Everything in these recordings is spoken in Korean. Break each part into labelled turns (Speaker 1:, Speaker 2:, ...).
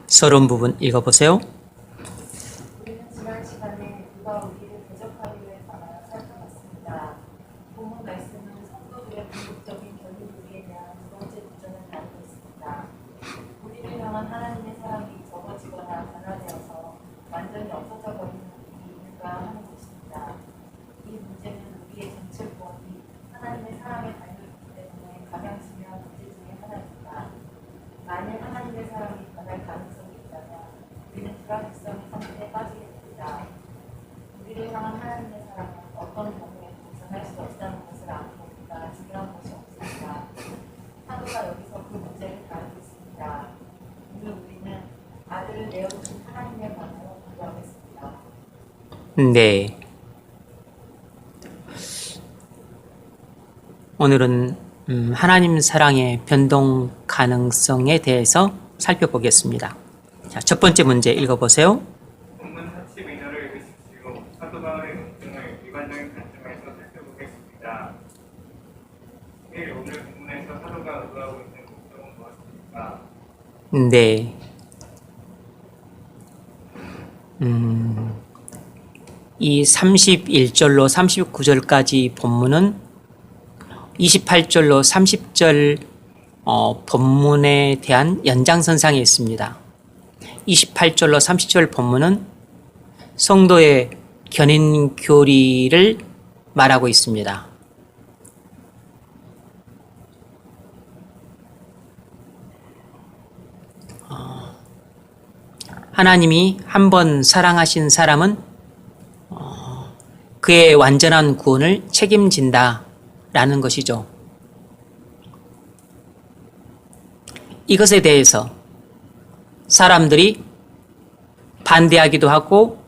Speaker 1: 서론 부분 읽어보세요.
Speaker 2: 우리는 지난 시간에 누가 우리를 대적하기를 살펴봤습니다. 본문 말씀은 성도들의 궁극적인 견인우리에 대한 두 번째 도전을 다루고 있습니다. 우리를 향한 하나님의 사랑이 적어지거나 변화되어서 완전히 없어져 버리는 일이 있는가 하는 것입니다. 이 문제는 우리의 전체 구원이 하나님의 사랑에 달려있기 때문에 가장 중요한 문제 중에 하나입니다. 만일 하나님의 사랑이 변할 가능성이 있다면 우리는 불확실성의 상태에 빠지게 됩니다. 우리를 향한 하나님의 사랑은 어떤 경우에도 전할 수 없다는 것을 아는 것보다 중요한 것이 없습니다. 사도가 여기서 그 문제를 다루고 있습니다. 오늘 우리는 아들을 내어주신 하나님의 관계로 공부하겠습니다.
Speaker 1: 네. 오늘은 하나님 사랑의 변동 가능성에 대해서 살펴보겠습니다. 자, 첫 번째 문제 읽어보세요.
Speaker 3: 본문 42절을 읽으십시오. 사도 바울의 논증을 일관적인 관점에서 살펴보겠습니다. 오늘 본문에서 사도가 의도하고 있는 목적은 무엇입니까?
Speaker 1: 네. 이 31절로 39절까지 본문은 28절로 30절 본문에 대한 연장선상에 있습니다. 28절로 30절 본문은 성도의 견인 교리를 말하고 있습니다. 하나님이 한 번 사랑하신 사람은 그의 완전한 구원을 책임진다 라는 것이죠. 이것에 대해서 사람들이 반대하기도 하고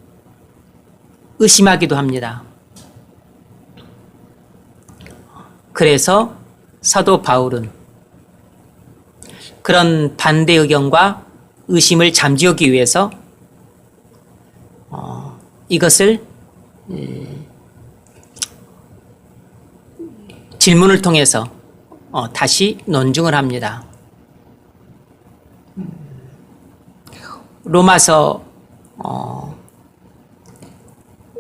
Speaker 1: 의심하기도 합니다. 그래서 사도 바울은 그런 반대 의견과 의심을 잠재우기 위해서 이것을 질문을 통해서 다시 논증을 합니다. 로마서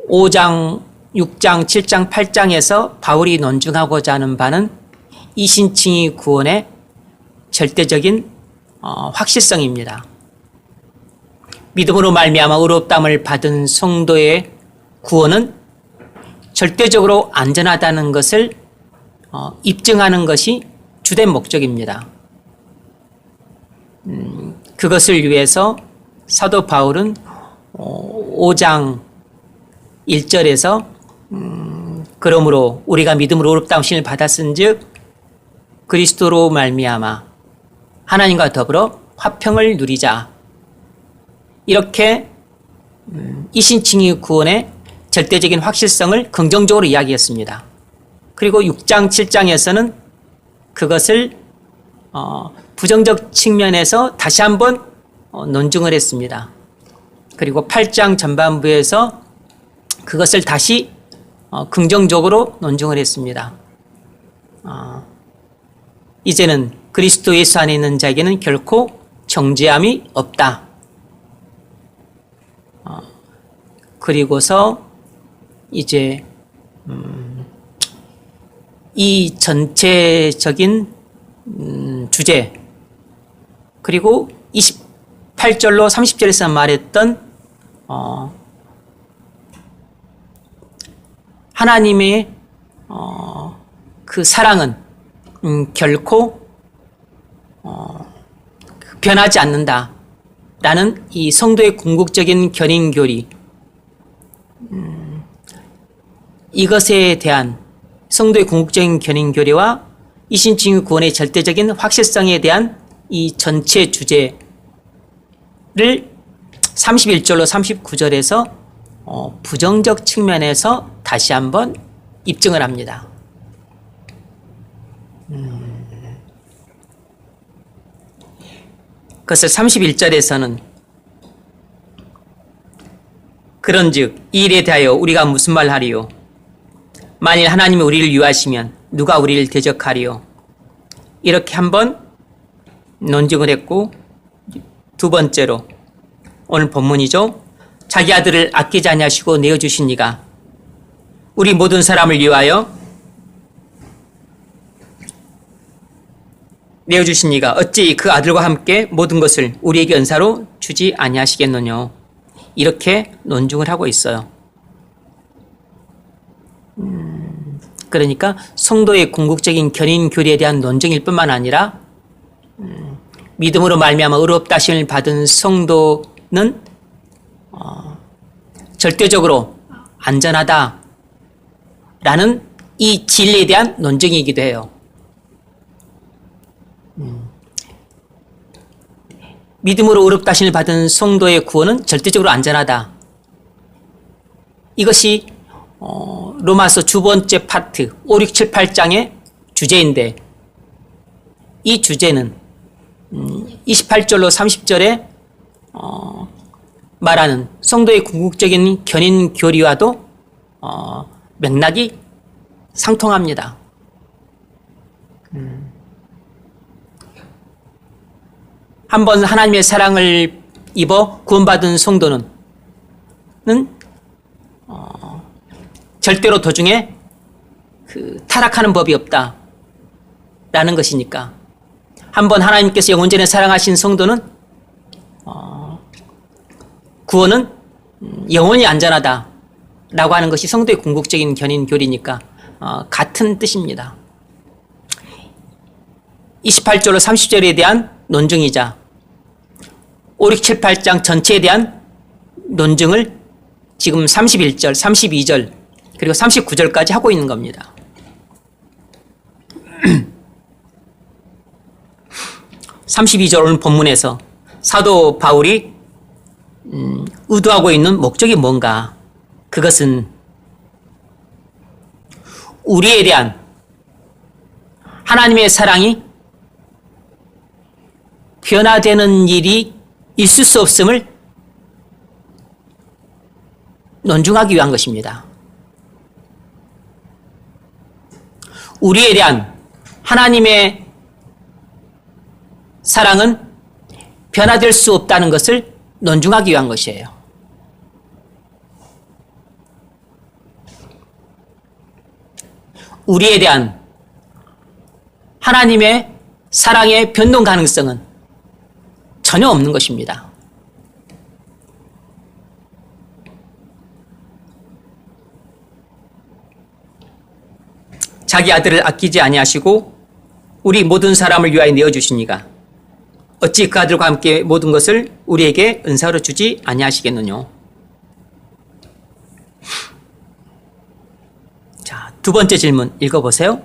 Speaker 1: 5장, 6장, 7장, 8장에서 바울이 논증하고자 하는 바는 이신칭의 구원의 절대적인 확실성입니다. 믿음으로 말미암아 의롭다함을 받은 성도의 구원은 절대적으로 안전하다는 것을 입증하는 것이 주된 목적입니다. 그것을 위해서 사도 바울은 5장 1절에서 그러므로 우리가 믿음으로 의롭다함을 받았은즉 그리스도로 말미암아 하나님과 더불어 화평을 누리자, 이렇게 이신칭의 구원의 절대적인 확실성을 긍정적으로 이야기했습니다. 그리고 6장, 7장에서는 그것을 부정적 측면에서 다시 한번 논증을 했습니다. 그리고 8장 전반부에서 그것을 다시 긍정적으로 논증을 했습니다. 이제는 그리스도 예수 안에 있는 자에게는 결코 정죄함이 없다. 그리고서 이제 이 전체적인 주제, 그리고 28절로 30절에서 말했던 하나님의 그 사랑은 결코 변하지 않는다 라는 이 성도의 궁극적인 견인교리, 이것에 대한 성도의 궁극적인 견인교리와 이신칭의 구원의 절대적인 확실성에 대한 이 전체 주제를 31절로 39절에서 부정적 측면에서 다시 한번 입증을 합니다. 그래서 31절에서는 그런즉 이 일에 대하여 우리가 무슨 말하리요? 만일 하나님이 우리를 유하시면 누가 우리를 대적하리요? 이렇게 한번 논증을 했고 두 번째로 오늘 본문이죠. 자기 아들을 아끼지 아니하시고 내어주신 이가 우리 모든 사람을 위하여 내어주신 이가 어찌 그 아들과 함께 모든 것을 우리에게 은사로 주지 아니하시겠느냐. 이렇게 논증을 하고 있어요. 그러니까 성도의 궁극적인 견인 교리에 대한 논증일 뿐만 아니라 믿음으로 말미암아 의롭다 하심을 받은 성도는 절대적으로 안전하다라는 이 진리에 대한 논증이기도 해요. 믿음으로 의롭다 하심을 받은 성도의 구원은 절대적으로 안전하다. 이것이 로마서 두 번째 파트 5, 6, 7, 8장의 주제인데 이 주제는 28절로 30절에 말하는 성도의 궁극적인 견인 교리와도 맥락이 상통합니다. 한번 하나님의 사랑을 입어 구원받은 성도는 절대로 도중에 타락하는 법이 없다라는 것이니까 한번 하나님께서 영원전에 사랑하신 성도는 구원은 영원히 안전하다라고 하는 것이 성도의 궁극적인 견인 교리니까 같은 뜻입니다. 28절로 30절에 대한 논증이자 5, 6, 7, 8장 전체에 대한 논증을 지금 31절, 32절 그리고 39절까지 하고 있는 겁니다. 32절 오늘 본문에서 사도 바울이 의도하고 있는 목적이 뭔가? 그것은 우리에 대한 하나님의 사랑이 변화되는 일이 있을 수 없음을 논증하기 위한 것입니다. 우리에 대한 하나님의 사랑은 변화될 수 없다는 것을 논증하기 위한 것이에요. 우리에 대한 하나님의 사랑의 변동 가능성은 전혀 없는 것입니다. 자기 아들을 아끼지 아니하시고 우리 모든 사람을 위하여 내어주시니가 어찌 그 아들과 함께 모든 것을 우리에게 은사로 주지 아니하시겠느냐. 자, 두 번째 질문 읽어보세요.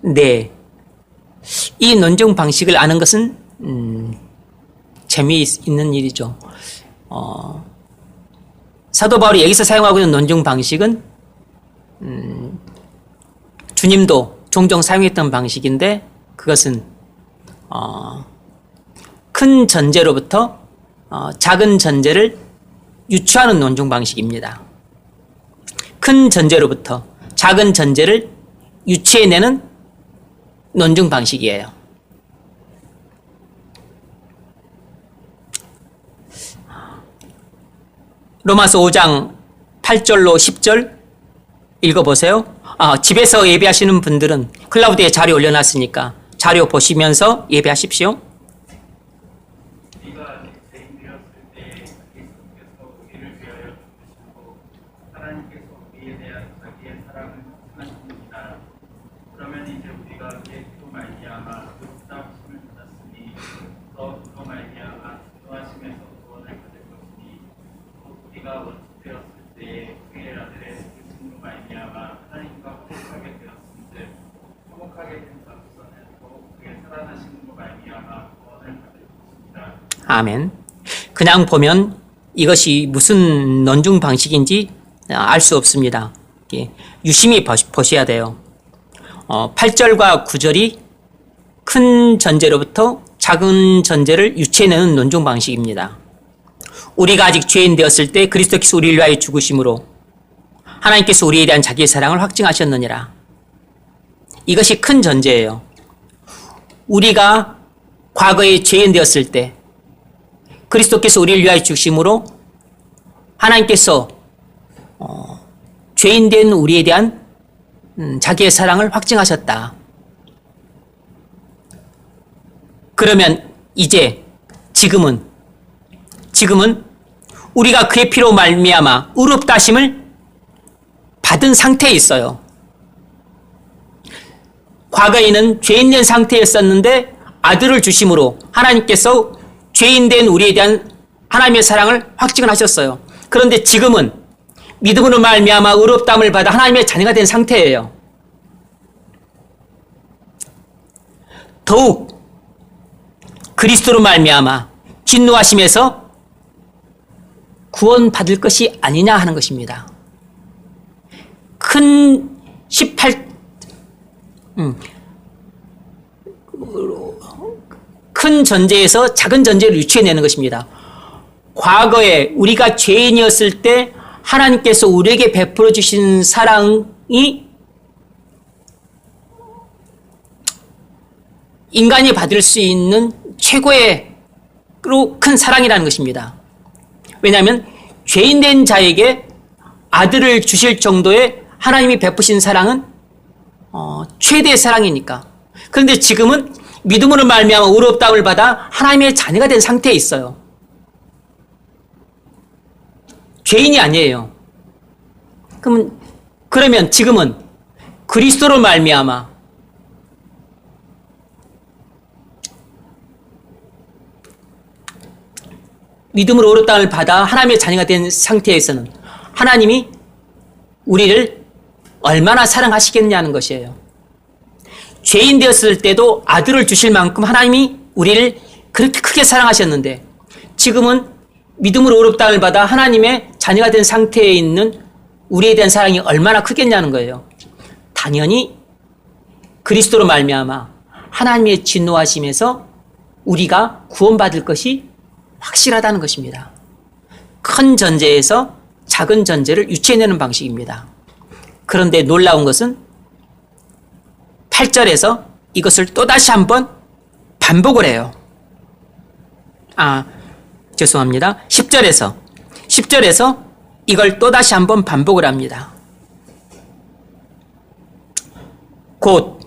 Speaker 1: 네. 이 논증 방식을 아는 것은 재미있는 일이죠. 사도 바울이 여기서 사용하고 있는 논증 방식은 주님도 종종 사용했던 방식인데 그것은 큰 전제로부터 작은 전제를 유추하는 논증 방식입니다. 큰 전제로부터 작은 전제를 유추해내는 논증 방식이에요. 로마서 5장 8절로 10절 읽어보세요. 집에서 예배하시는 분들은 클라우드에 자료 올려놨으니까 자료 보시면서 예배하십시오.
Speaker 3: 우리가 죄인되었을 때 그리스도께서 우리를 위하여 죽으시고 하나님께서 우리에 대한 자기의 사랑을 확증하십니다. 그러면 이제 우리가 그리스도 말미암아 의롭다 하심을 받았으니 더 그로 말미암아 기도하심에서 구원을 받을 것이니 또 우리가 원수되었을 때에 그의 아들의 죽으심으로 말미암아 하나님과 화목하게 되었음들 화목하게 된 자로서는 또 그의 살아나심으로 말미암아 구원을 받을 것입니다.
Speaker 1: 아멘. 그냥 보면 이것이 무슨 논증 방식인지 알 수 없습니다. 유심히 보셔야 돼요. 8절과 9절이 큰 전제로부터 작은 전제를 유추해내는 논증 방식입니다. 우리가 아직 죄인 되었을 때 그리스도께서 우리를 위하여 죽으심으로 하나님께서 우리에 대한 자기의 사랑을 확증하셨느니라. 이것이 큰 전제예요. 우리가 과거에 죄인 되었을 때 그리스도께서 우리를 위하여 죽으심으로 하나님께서 죄인 된 우리에 대한 자기의 사랑을 확증하셨다. 그러면 이제 지금은 우리가 그의 피로 말미암아 의롭다 하심을 받은 상태에 있어요. 과거에는 죄인 된 상태였었는데 아들을 주심으로 하나님께서 죄인 된 우리에 대한 하나님의 사랑을 확증을 하셨어요. 그런데 지금은 믿음으로 말미암아 의롭다함을 받아 하나님의 자녀가 된 상태예요. 더욱 그리스도로 말미암아 진노하심에서 구원받을 것이 아니냐 하는 것입니다. 큰 전제에서 작은 전제를 유추해내는 것입니다. 과거에 우리가 죄인이었을 때 하나님께서 우리에게 베풀어 주신 사랑이 인간이 받을 수 있는 최고의 큰 사랑이라는 것입니다. 왜냐하면 죄인 된 자에게 아들을 주실 정도의 하나님이 베푸신 사랑은 최대의 사랑이니까. 그런데 지금은 믿음으로 말미암아 의롭다함을 받아 하나님의 자녀가 된 상태에 있어요. 죄인이 아니에요. 그러면 지금은 그리스도로 말미암아 믿음으로 의롭다함을 받아 하나님의 자녀가 된 상태에서는 하나님이 우리를 얼마나 사랑하시겠냐는 것이에요. 죄인 되었을 때도 아들을 주실 만큼 하나님이 우리를 그렇게 크게 사랑하셨는데 지금은 믿음으로 의롭다함을 받아 하나님의 자녀가 된 상태에 있는 우리에 대한 사랑이 얼마나 크겠냐는 거예요. 당연히 그리스도로 말미암아 하나님의 진노하심에서 우리가 구원받을 것이 확실하다는 것입니다. 큰 전제에서 작은 전제를 유추해내는 방식입니다. 그런데 놀라운 것은 8절에서 이것을 또다시 한번 반복을 해요. 죄송합니다. 10절에서 이걸 또다시 한번 반복을 합니다. 곧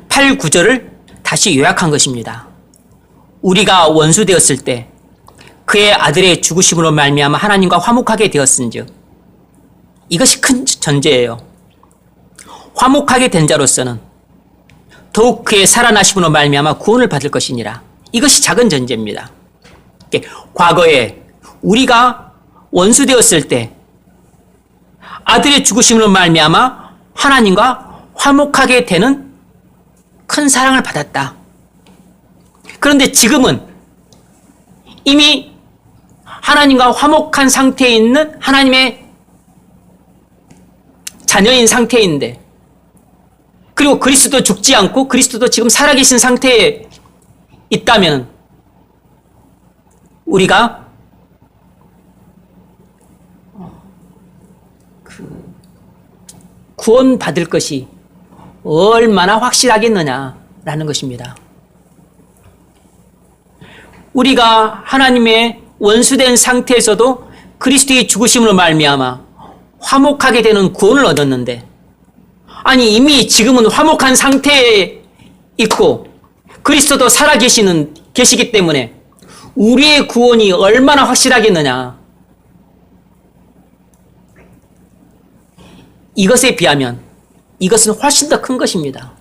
Speaker 1: 8, 9절을 다시 요약한 것입니다. 우리가 원수 되었을 때 그의 아들의 죽으심으로 말미암아 하나님과 화목하게 되었은즉 이것이 큰 전제예요. 화목하게 된 자로서는 더욱 그의 살아나심으로 말미암아 구원을 받을 것이니라. 이것이 작은 전제입니다. 과거에 우리가 원수 되었을 때 아들의 죽으심으로 말미암아 하나님과 화목하게 되는 큰 사랑을 받았다. 그런데 지금은 이미 하나님과 화목한 상태에 있는 하나님의 자녀인 상태인데, 그리고 그리스도 죽지 않고 그리스도도 지금 살아계신 상태에 있다면 우리가 구원받을 것이 얼마나 확실하겠느냐라는 것입니다. 우리가 하나님의 원수된 상태에서도 그리스도의 죽으심으로 말미암아 화목하게 되는 구원을 얻었는데, 아니 이미 지금은 화목한 상태에 있고 그리스도도 계시기 때문에 우리의 구원이 얼마나 확실하겠느냐. 이것에 비하면 이것은 훨씬 더 큰 것입니다.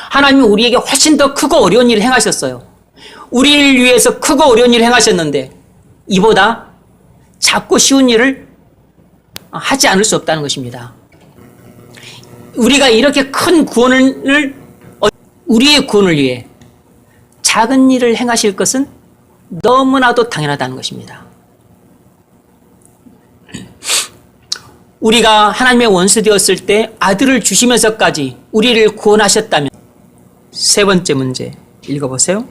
Speaker 1: 하나님이 우리에게 훨씬 더 크고 어려운 일을 행하셨어요. 우리를 위해서 크고 어려운 일을 행하셨는데 이보다 작고 쉬운 일을 하지 않을 수 없다는 것입니다. 우리가 이렇게 큰 우리의 구원을 위해 작은 일을 행하실 것은 너무나도 당연하다는 것입니다. 우리가 하나님의 원수 되었을 때 아들을 주시면서까지 우리를 구원하셨다면, 세 번째 문제 읽어보세요.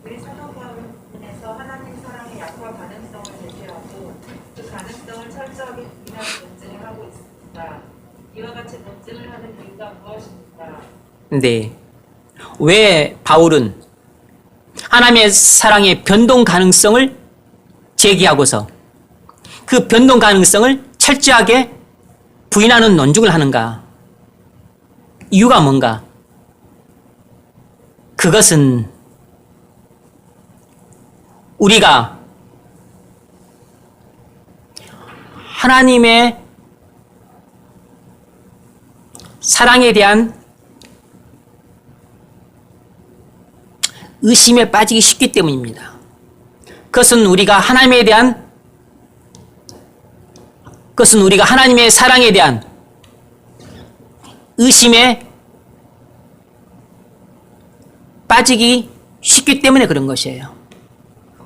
Speaker 2: 우리 사도 바울에서 하나님 사랑의 약과 가능성을 제시하고 그 가능성을 철저하게 부인하는 논증을 하고 있습니다. 이와 같이 논증을 하는 이유가 무엇입니까?
Speaker 1: 네. 왜 바울은 하나님의 사랑의 변동 가능성을 제기하고서 그 변동 가능성을 철저하게 부인하는 논증을 하는가? 이유가 뭔가? 그것은 우리가 하나님의 사랑에 대한 의심에 빠지기 쉽기 때문입니다. 그것은 우리가 하나님의 사랑에 대한 의심에 빠지기 쉽기 때문에 그런 것이에요.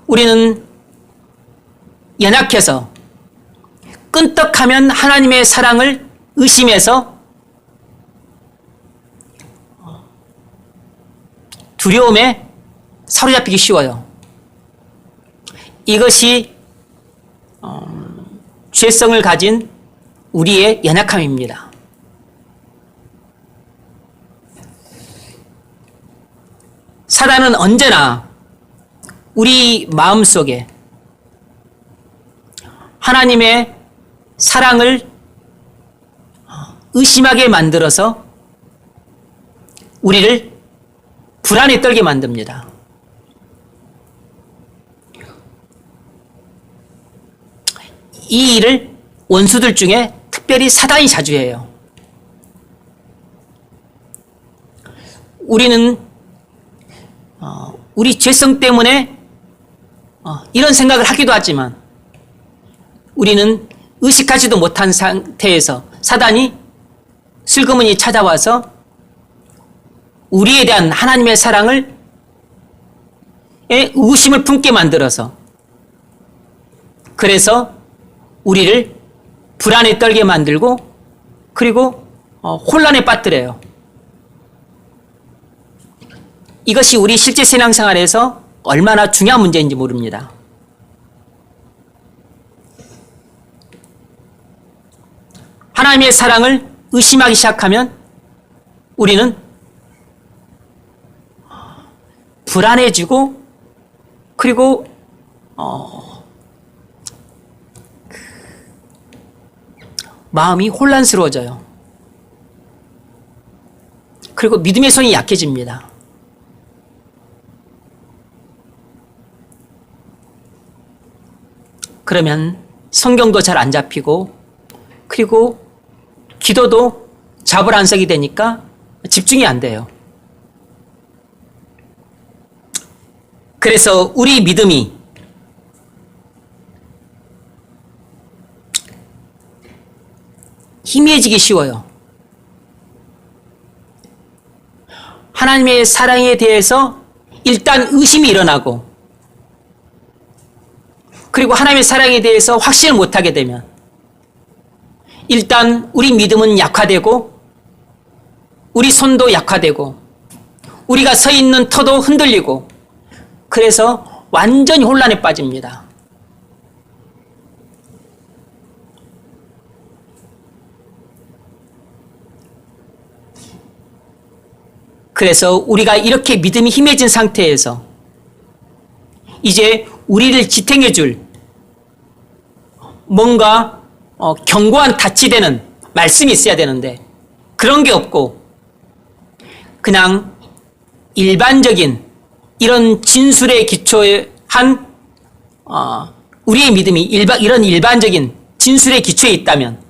Speaker 1: 우리는 연약해서 끈떡하면 하나님의 사랑을 의심해서 두려움에 사로잡히기 쉬워요. 이것이 죄성을 가진 우리의 연약함입니다. 사단은 언제나 우리 마음속에 하나님의 사랑을 의심하게 만들어서 우리를 불안에 떨게 만듭니다. 이 일을 원수들 중에 특별히 사단이 자주 해요. 우리는 우리 죄성 때문에 이런 생각을 하기도 하지만 우리는 의식하지도 못한 상태에서 사단이 슬그머니 찾아와서 우리에 대한 하나님의 사랑을 의구심을 품게 만들어서 그래서 우리를 불안에 떨게 만들고 그리고 혼란에 빠뜨려요. 이것이 우리 실제 신앙생활에서 얼마나 중요한 문제인지 모릅니다. 하나님의 사랑을 의심하기 시작하면 우리는 불안해지고 그리고 마음이 혼란스러워져요. 그리고 믿음의 손이 약해집니다. 그러면 성경도 잘 안 잡히고 그리고 기도도 자불안석이 되니까 집중이 안 돼요. 그래서 우리 믿음이 희미해지기 쉬워요. 하나님의 사랑에 대해서 일단 의심이 일어나고 그리고 하나님의 사랑에 대해서 확신을 못하게 되면 일단 우리 믿음은 약화되고 우리 손도 약화되고 우리가 서 있는 터도 흔들리고 그래서 완전히 혼란에 빠집니다. 그래서 우리가 이렇게 믿음이 힘해진 상태에서 이제 우리를 지탱해 줄 뭔가 견고한 닻이 되는 말씀이 있어야 되는데 그런 게 없고 그냥 일반적인 이런 진술에 기초한 우리의 믿음이 이런 일반적인 진술에 기초해 있다면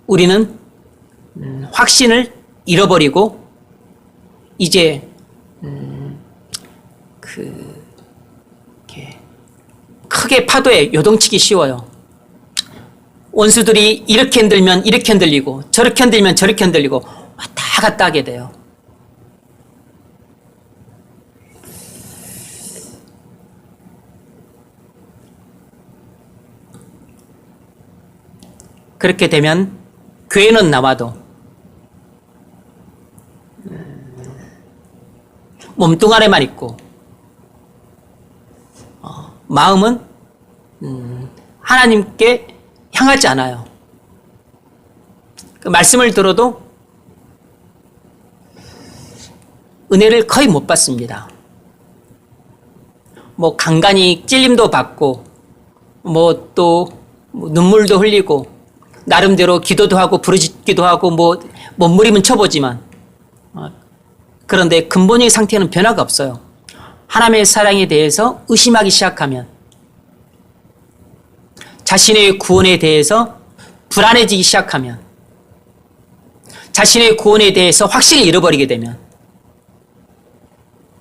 Speaker 1: 우리는 확신을 잃어버리고 이제 크게 파도에 요동치기 쉬워요. 원수들이 이렇게 흔들면 이렇게 흔들리고 저렇게 흔들면 저렇게 흔들리고 왔다 갔다 하게 돼요. 그렇게 되면 교회는 나와도 몸뚱 아래만 있고 마음은 하나님께 향하지 않아요. 그 말씀을 들어도 은혜를 거의 못 받습니다. 뭐 간간히 찔림도 받고 뭐 또 눈물도 흘리고 나름대로 기도도 하고 부르짖기도 하고 뭐 몸부림은 쳐보지만 그런데 근본적인 상태는 변화가 없어요. 하나님의 사랑에 대해서 의심하기 시작하면, 자신의 구원에 대해서 불안해지기 시작하면, 자신의 구원에 대해서 확신을 잃어버리게 되면,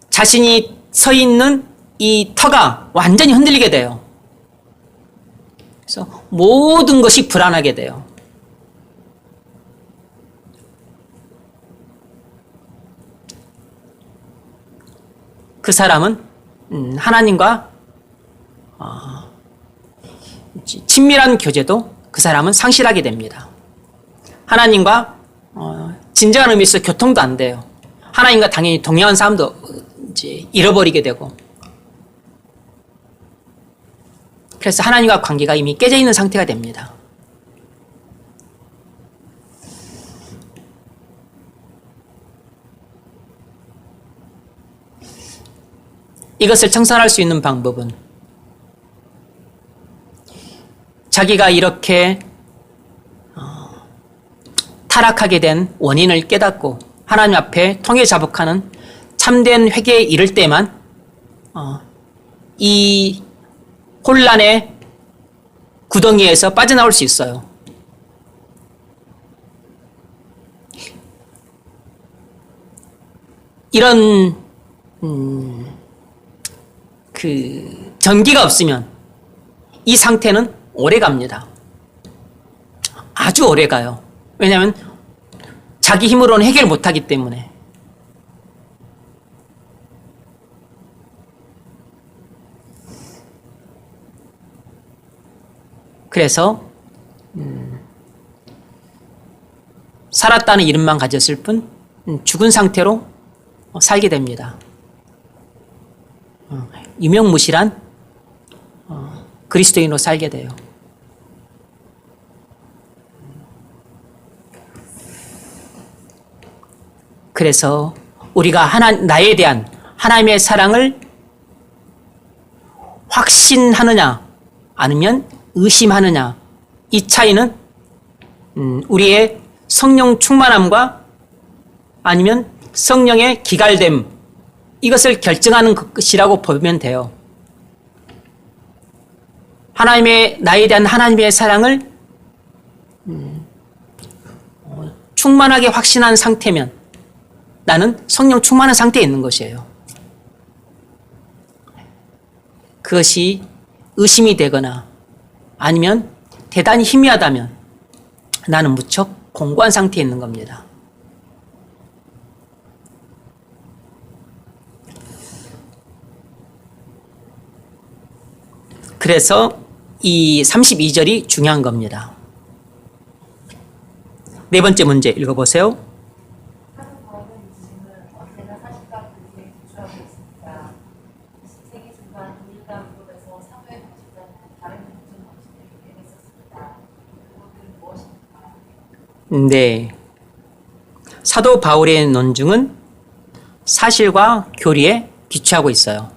Speaker 1: 자신이 서 있는 이 터가 완전히 흔들리게 돼요. 그래서 모든 것이 불안하게 돼요. 그 사람은 하나님과 친밀한 교제도 그 사람은 상실하게 됩니다. 하나님과 진정한 의미에서 교통도 안 돼요. 하나님과 당연히 동행한 사람도 이제 잃어버리게 되고, 그래서 하나님과 관계가 이미 깨져 있는 상태가 됩니다. 이것을 청산할 수 있는 방법은 자기가 이렇게 타락하게 된 원인을 깨닫고 하나님 앞에 통회 자복하는 참된 회개에 이를 때만 이 혼란의 구덩이에서 빠져나올 수 있어요. 이런 전기가 없으면 이 상태는 오래 갑니다. 아주 오래 가요. 왜냐하면 자기 힘으로는 해결 못하기 때문에. 그래서 살았다는 이름만 가졌을 뿐 죽은 상태로 살게 됩니다. 유명무실한 그리스도인으로 살게 돼요. 그래서 우리가 나에 대한 하나님의 사랑을 확신하느냐 아니면 의심하느냐, 이 차이는 우리의 성령 충만함과 아니면 성령의 기갈됨, 이것을 결정하는 것이라고 보면 돼요. 나에 대한 하나님의 사랑을 충만하게 확신한 상태면 나는 성령 충만한 상태에 있는 것이에요. 그것이 의심이 되거나 아니면 대단히 희미하다면 나는 무척 공고한 상태에 있는 겁니다. 그래서 이 32절이 중요한 겁니다. 네 번째 문제 읽어보세요.
Speaker 2: 사도 바울은 이 질문을 언제나 사실과 교리에 기초하고 있습니다. 20세기 중반 독일과 유럽에서 사도의 방식과는 다른 공존 방식을 개발했었습니다. 그것들은 무엇입니까?
Speaker 1: 네. 사도 바울의 논증은 사실과 교리에 기초하고 있어요.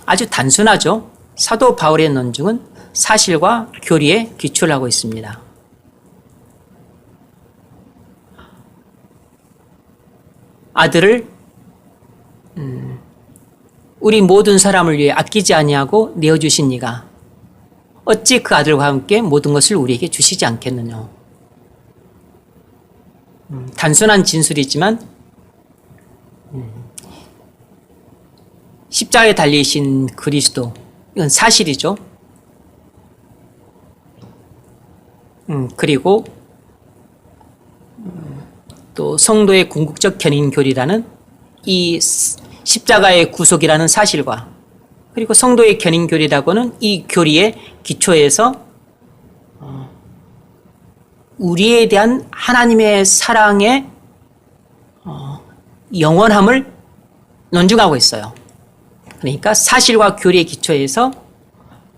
Speaker 1: 아주 단순하죠. 사도 바울의 논증은 사실과 교리에 기초를 하고 있습니다. 아들을 우리 모든 사람을 위해 아끼지 아니하고 내어주신 이가 어찌 그 아들과 함께 모든 것을 우리에게 주시지 않겠느냐. 단순한 진술이지만 십자가에 달리신 그리스도, 이건 사실이죠. 그리고 또 성도의 궁극적 견인교리라는 이 십자가의 구속이라는 사실과, 그리고 성도의 견인교리라고는 이 교리의 기초에서 우리에 대한 하나님의 사랑의 영원함을 논증하고 있어요. 그러니까 사실과 교리의 기초에서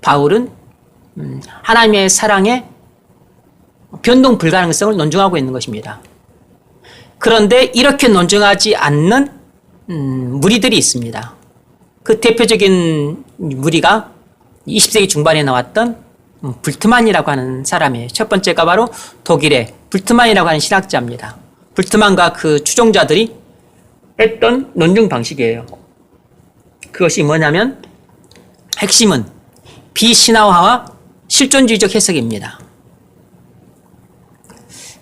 Speaker 1: 바울은 하나님의 사랑의 변동 불가능성을 논증하고 있는 것입니다. 그런데 이렇게 논증하지 않는 무리들이 있습니다. 그 대표적인 무리가 20세기 중반에 나왔던 불트만이라고 하는 사람이에요. 첫 번째가 바로 독일의 불트만이라고 하는 신학자입니다. 불트만과 그 추종자들이 했던 논증 방식이에요. 그것이 뭐냐면 핵심은 비신화화와 실존주의적 해석입니다.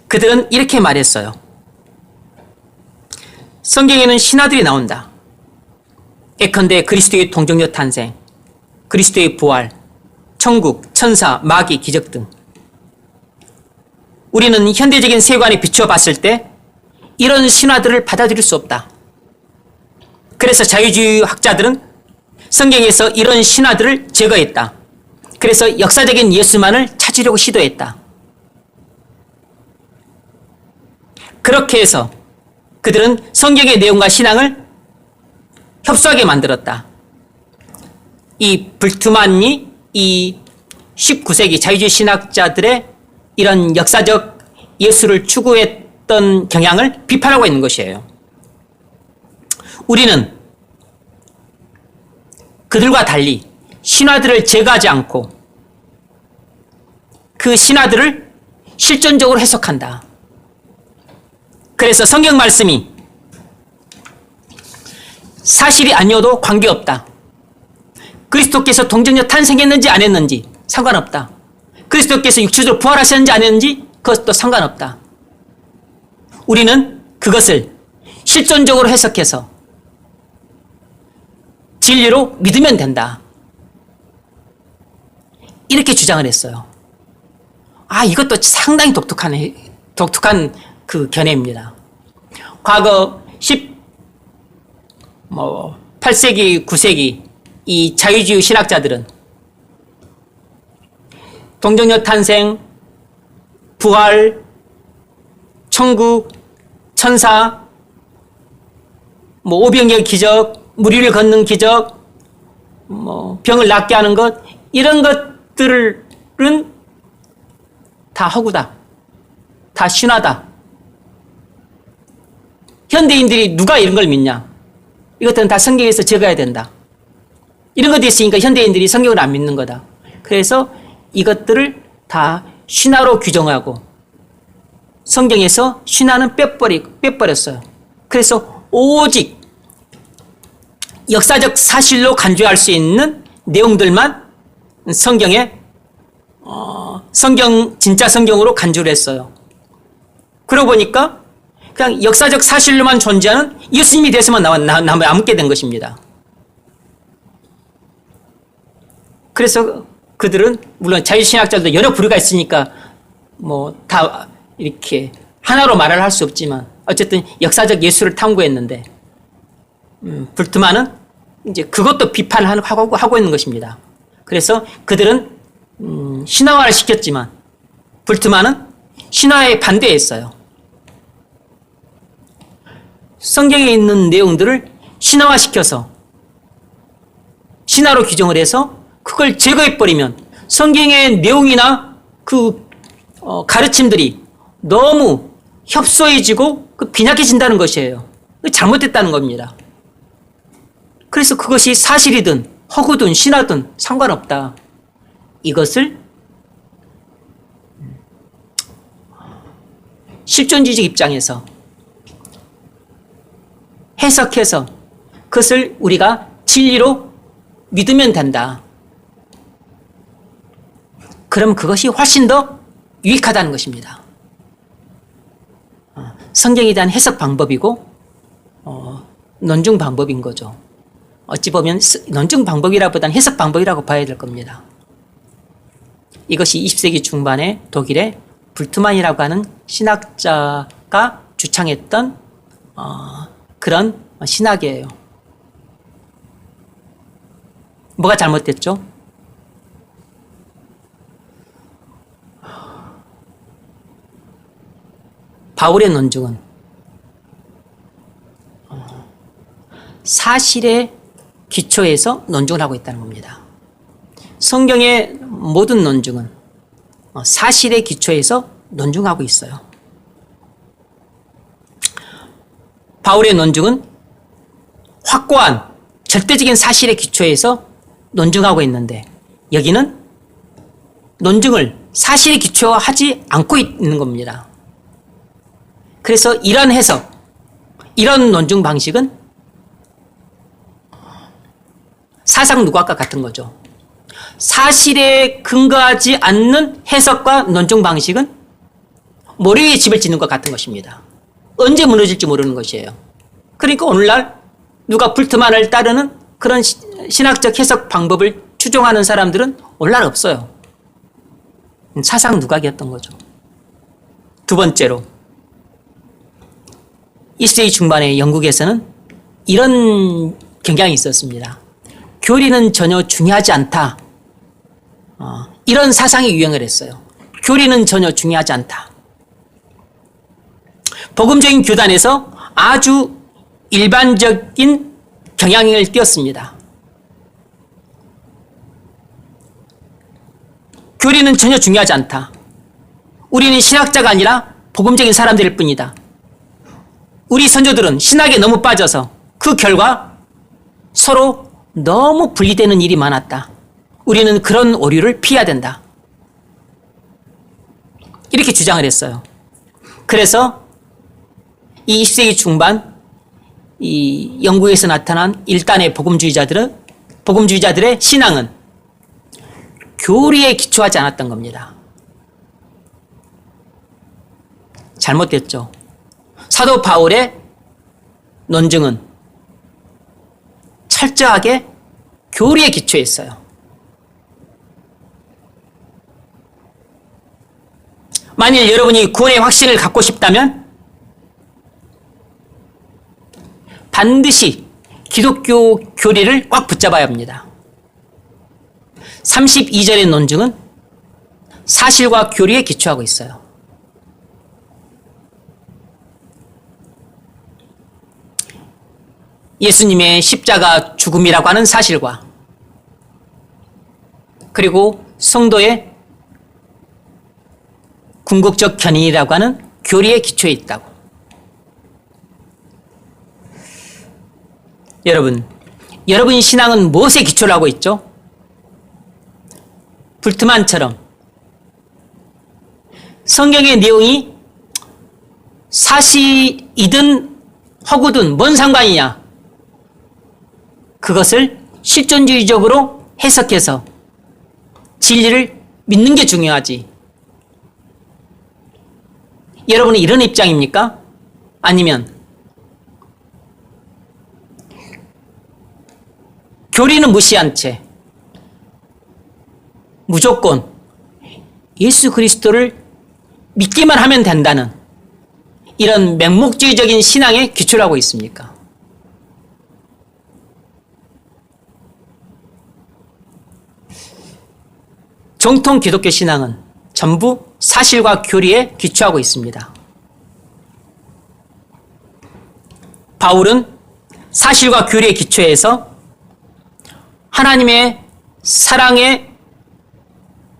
Speaker 1: 그들은 이렇게 말했어요. 성경에는 신화들이 나온다. 예컨대 그리스도의 동정녀 탄생, 그리스도의 부활, 천국, 천사, 마귀, 기적 등. 우리는 현대적인 세계관에 비추어 봤을 때 이런 신화들을 받아들일 수 없다. 그래서 자유주의 학자들은 성경에서 이런 신화들을 제거했다. 그래서 역사적인 예수만을 찾으려고 시도했다. 그렇게 해서 그들은 성경의 내용과 신앙을 협소하게 만들었다. 이 불트만이 이 19세기 자유주의 신학자들의 이런 역사적 예수를 추구했던 경향을 비판하고 있는 것이에요. 우리는 그들과 달리 신화들을 제거하지 않고 그 신화들을 실존적으로 해석한다. 그래서 성경 말씀이 사실이 아니어도 관계없다. 그리스도께서 동정녀 탄생했는지 안 했는지 상관없다. 그리스도께서 육체적으로 부활하셨는지 안 했는지 그것도 상관없다. 우리는 그것을 실존적으로 해석해서 진리로 믿으면 된다. 이렇게 주장을 했어요. 이것도 상당히 독특한 그 견해입니다. 과거 8세기, 9세기 이 자유주의 신학자들은 동정녀 탄생, 부활, 천국, 천사, 오병이어 기적, 무리를 걷는 기적, 병을 낫게 하는 것, 이런 것들은 다 허구다. 다 신화다. 현대인들이 누가 이런 걸 믿냐? 이것들은 다 성경에서 제거해야 된다. 이런 것도 있으니까 현대인들이 성경을 안 믿는 거다. 그래서 이것들을 다 신화로 규정하고 성경에서 신화는 빼버렸어요. 그래서 오직 역사적 사실로 간주할 수 있는 내용들만 성경에 진짜 성경으로 간주를 했어요. 그러고 보니까 그냥 역사적 사실로만 존재하는 예수님이 돼서만 남게 된 것입니다. 그래서 그들은 물론 자유신학자들도 여러 부류가 있으니까 다 이렇게 하나로 말을 할 수 없지만 어쨌든 역사적 예수를 탐구했는데 불트만은 이제 그것도 비판하고 있는 것입니다. 그래서 그들은 신화화를 시켰지만 불트만은 신화에 반대했어요. 성경에 있는 내용들을 신화화시켜서 신화로 규정을 해서 그걸 제거해버리면 성경의 내용이나 그 가르침들이 너무 협소해지고 빈약해진다는 것이에요. 잘못됐다는 겁니다. 그래서 그것이 사실이든 허구든 신화든 상관없다. 이것을 실존주의적 입장에서 해석해서 그것을 우리가 진리로 믿으면 된다. 그럼 그것이 훨씬 더 유익하다는 것입니다. 성경에 대한 해석 방법이고 논증 방법인 거죠. 어찌 보면 논증 방법이라보다는 해석 방법이라고 봐야 될 겁니다. 이것이 20세기 중반에 독일의 불트만이라고 하는 신학자가 주창했던 그런 신학이에요. 뭐가 잘못됐죠? 바울의 논증은 사실의 기초에서 논증을 하고 있다는 겁니다. 성경의 모든 논증은 사실의 기초에서 논증하고 있어요. 바울의 논증은 확고한 절대적인 사실에 기초해서 논증하고 있는데 여기는 논증을 사실에 기초하지 않고 있는 겁니다. 그래서 이런 해석, 이런 논증 방식은 사상 누각과 같은 거죠. 사실에 근거하지 않는 해석과 논증 방식은 모래에 집을 짓는 것 같은 것입니다. 언제 무너질지 모르는 것이에요. 그러니까 오늘날 누가 불트만을 따르는 그런 신학적 해석 방법을 추종하는 사람들은 오늘날 없어요. 사상 누각이었던 거죠. 두 번째로 20세기 중반에 영국에서는 이런 경향이 있었습니다. 교리는 전혀 중요하지 않다. 이런 사상이 유행을 했어요. 교리는 전혀 중요하지 않다. 복음적인 교단에서 아주 일반적인 경향을 띄었습니다. 교리는 전혀 중요하지 않다. 우리는 신학자가 아니라 복음적인 사람들일 뿐이다. 우리 선조들은 신학에 너무 빠져서 그 결과 서로 너무 분리되는 일이 많았다. 우리는 그런 오류를 피해야 된다. 이렇게 주장을 했어요. 그래서 이 20세기 중반 이 영국에서 나타난 일단의 복음주의자들의 신앙은 교리에 기초하지 않았던 겁니다. 잘못됐죠. 사도 바울의 논증은 철저하게 교리에 기초했어요. 만일 여러분이 구원의 확신을 갖고 싶다면 반드시 기독교 교리를 꽉 붙잡아야 합니다. 32절의 논증은 사실과 교리에 기초하고 있어요. 예수님의 십자가 죽음이라고 하는 사실과 그리고 성도의 궁극적 견인이라고 하는 교리에 기초해 있다고. 여러분 신앙은 무엇에 기초를 하고 있죠? 불트만처럼 성경의 내용이 사실이든 허구든 뭔 상관이냐? 그것을 실존주의적으로 해석해서 진리를 믿는 게 중요하지. 여러분은 이런 입장입니까? 아니면 교리는 무시한 채 무조건 예수 그리스도를 믿기만 하면 된다는 이런 맹목주의적인 신앙에 기초를 하고 있습니까? 정통 기독교 신앙은 전부 사실과 교리에 기초하고 있습니다. 바울은 사실과 교리에 기초해서 하나님의 사랑의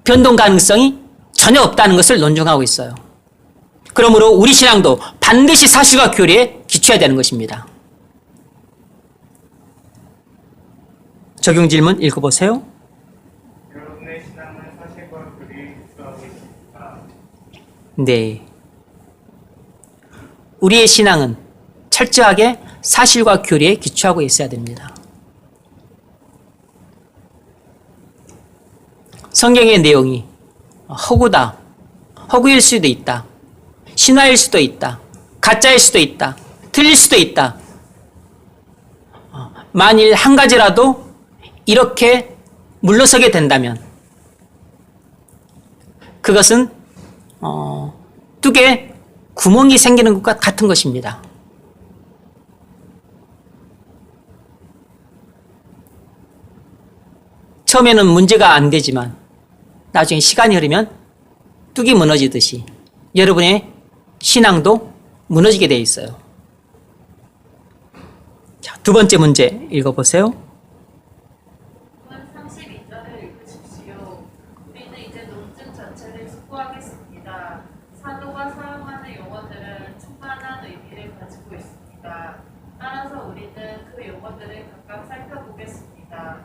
Speaker 1: 변동 가능성이 전혀 없다는 것을 논증하고 있어요. 그러므로 우리 신앙도 반드시 사실과 교리에 기초해야 되는 것입니다. 적용 질문 읽어보세요.
Speaker 3: 여러분의 신앙은 사실과 교리에 기초하고 있습니까?
Speaker 1: 네. 우리의 신앙은 철저하게 사실과 교리에 기초하고 있어야 됩니다. 성경의 내용이 허구다, 허구일 수도 있다, 신화일 수도 있다, 가짜일 수도 있다, 틀릴 수도 있다. 만일 한 가지라도 이렇게 물러서게 된다면 그것은 뚝에 구멍이 생기는 것과 같은 것입니다. 처음에는 문제가 안 되지만 나중에 시간이 흐르면 뚝이 무너지듯이 여러분의 신앙도 무너지게 돼 있어요. 자, 두 번째 문제 읽어보세요.
Speaker 2: 32절을 읽으십시오. 우리는 이제 논증 전체를 숙고하겠습니다. 주고 있습니다. 따라서 우리는 그 용어들을 각각 살펴보겠습니다.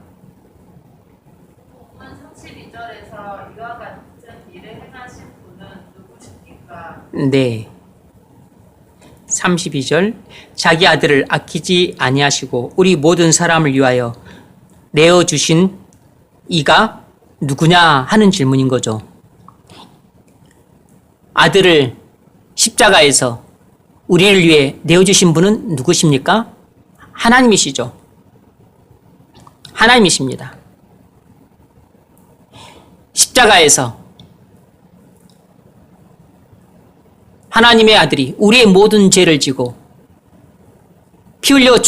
Speaker 2: 본문 32절에서 이와 같은 일을 행하신 분은 누구십니까?
Speaker 1: 네. 32절 자기 아들을 아끼지 아니하시고 우리 모든 사람을 위하여 내어주신 이가 누구냐 하는 질문인 거죠. 아들을 십자가에서 우리를 위해 내어주신 분은 누구십니까? 하나님이시죠. 하나님이십니다. 십자가에서 하나님의 아들이 우리의 모든 죄를 지고 피 흘려